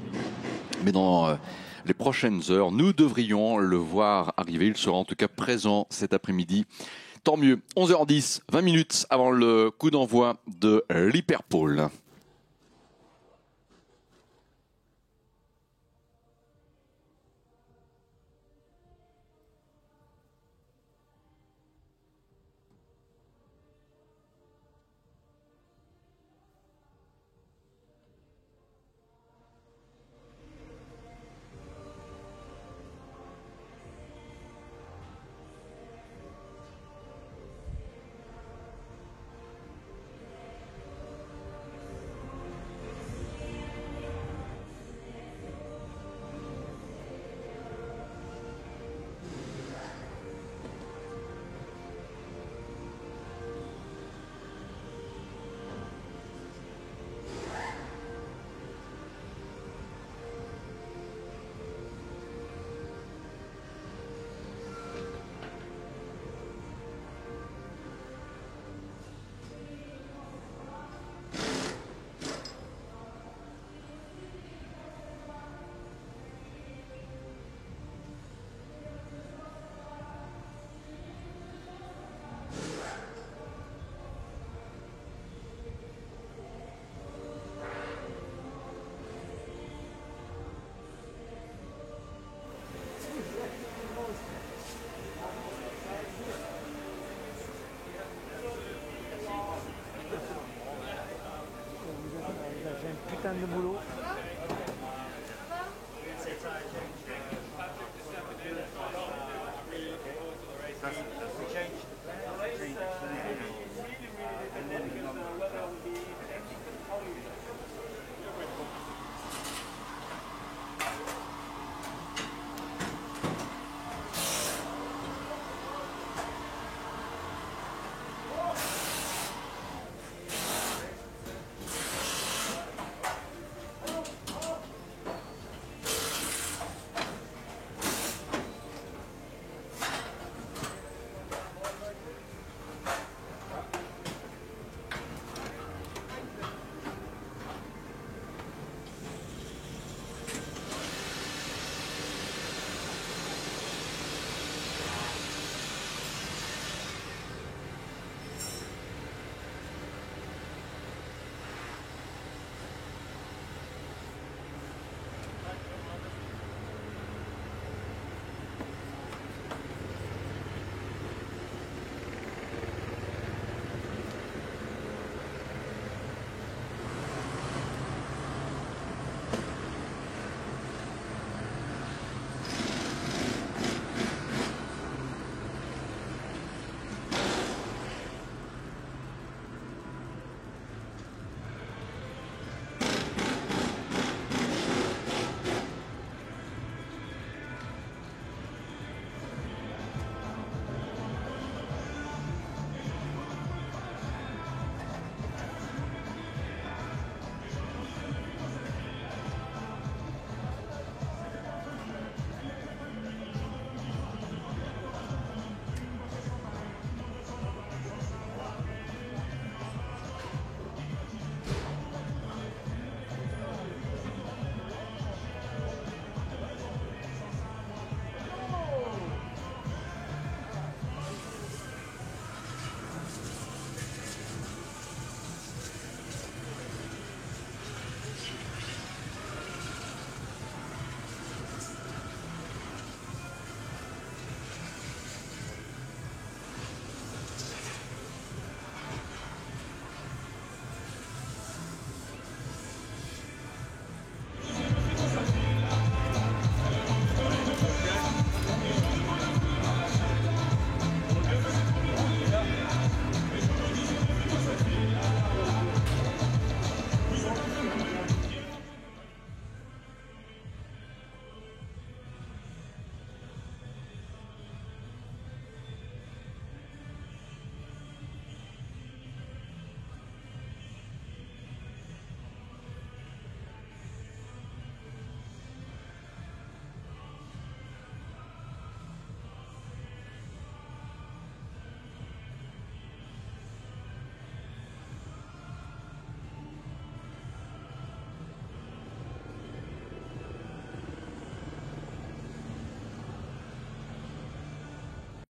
mais dans les prochaines heures, nous devrions le voir arriver. Il sera en tout cas présent cet après-midi. Tant mieux. 11h10, 20 minutes avant le coup d'envoi de l'Hyperpole. Putain de boulot. Ça,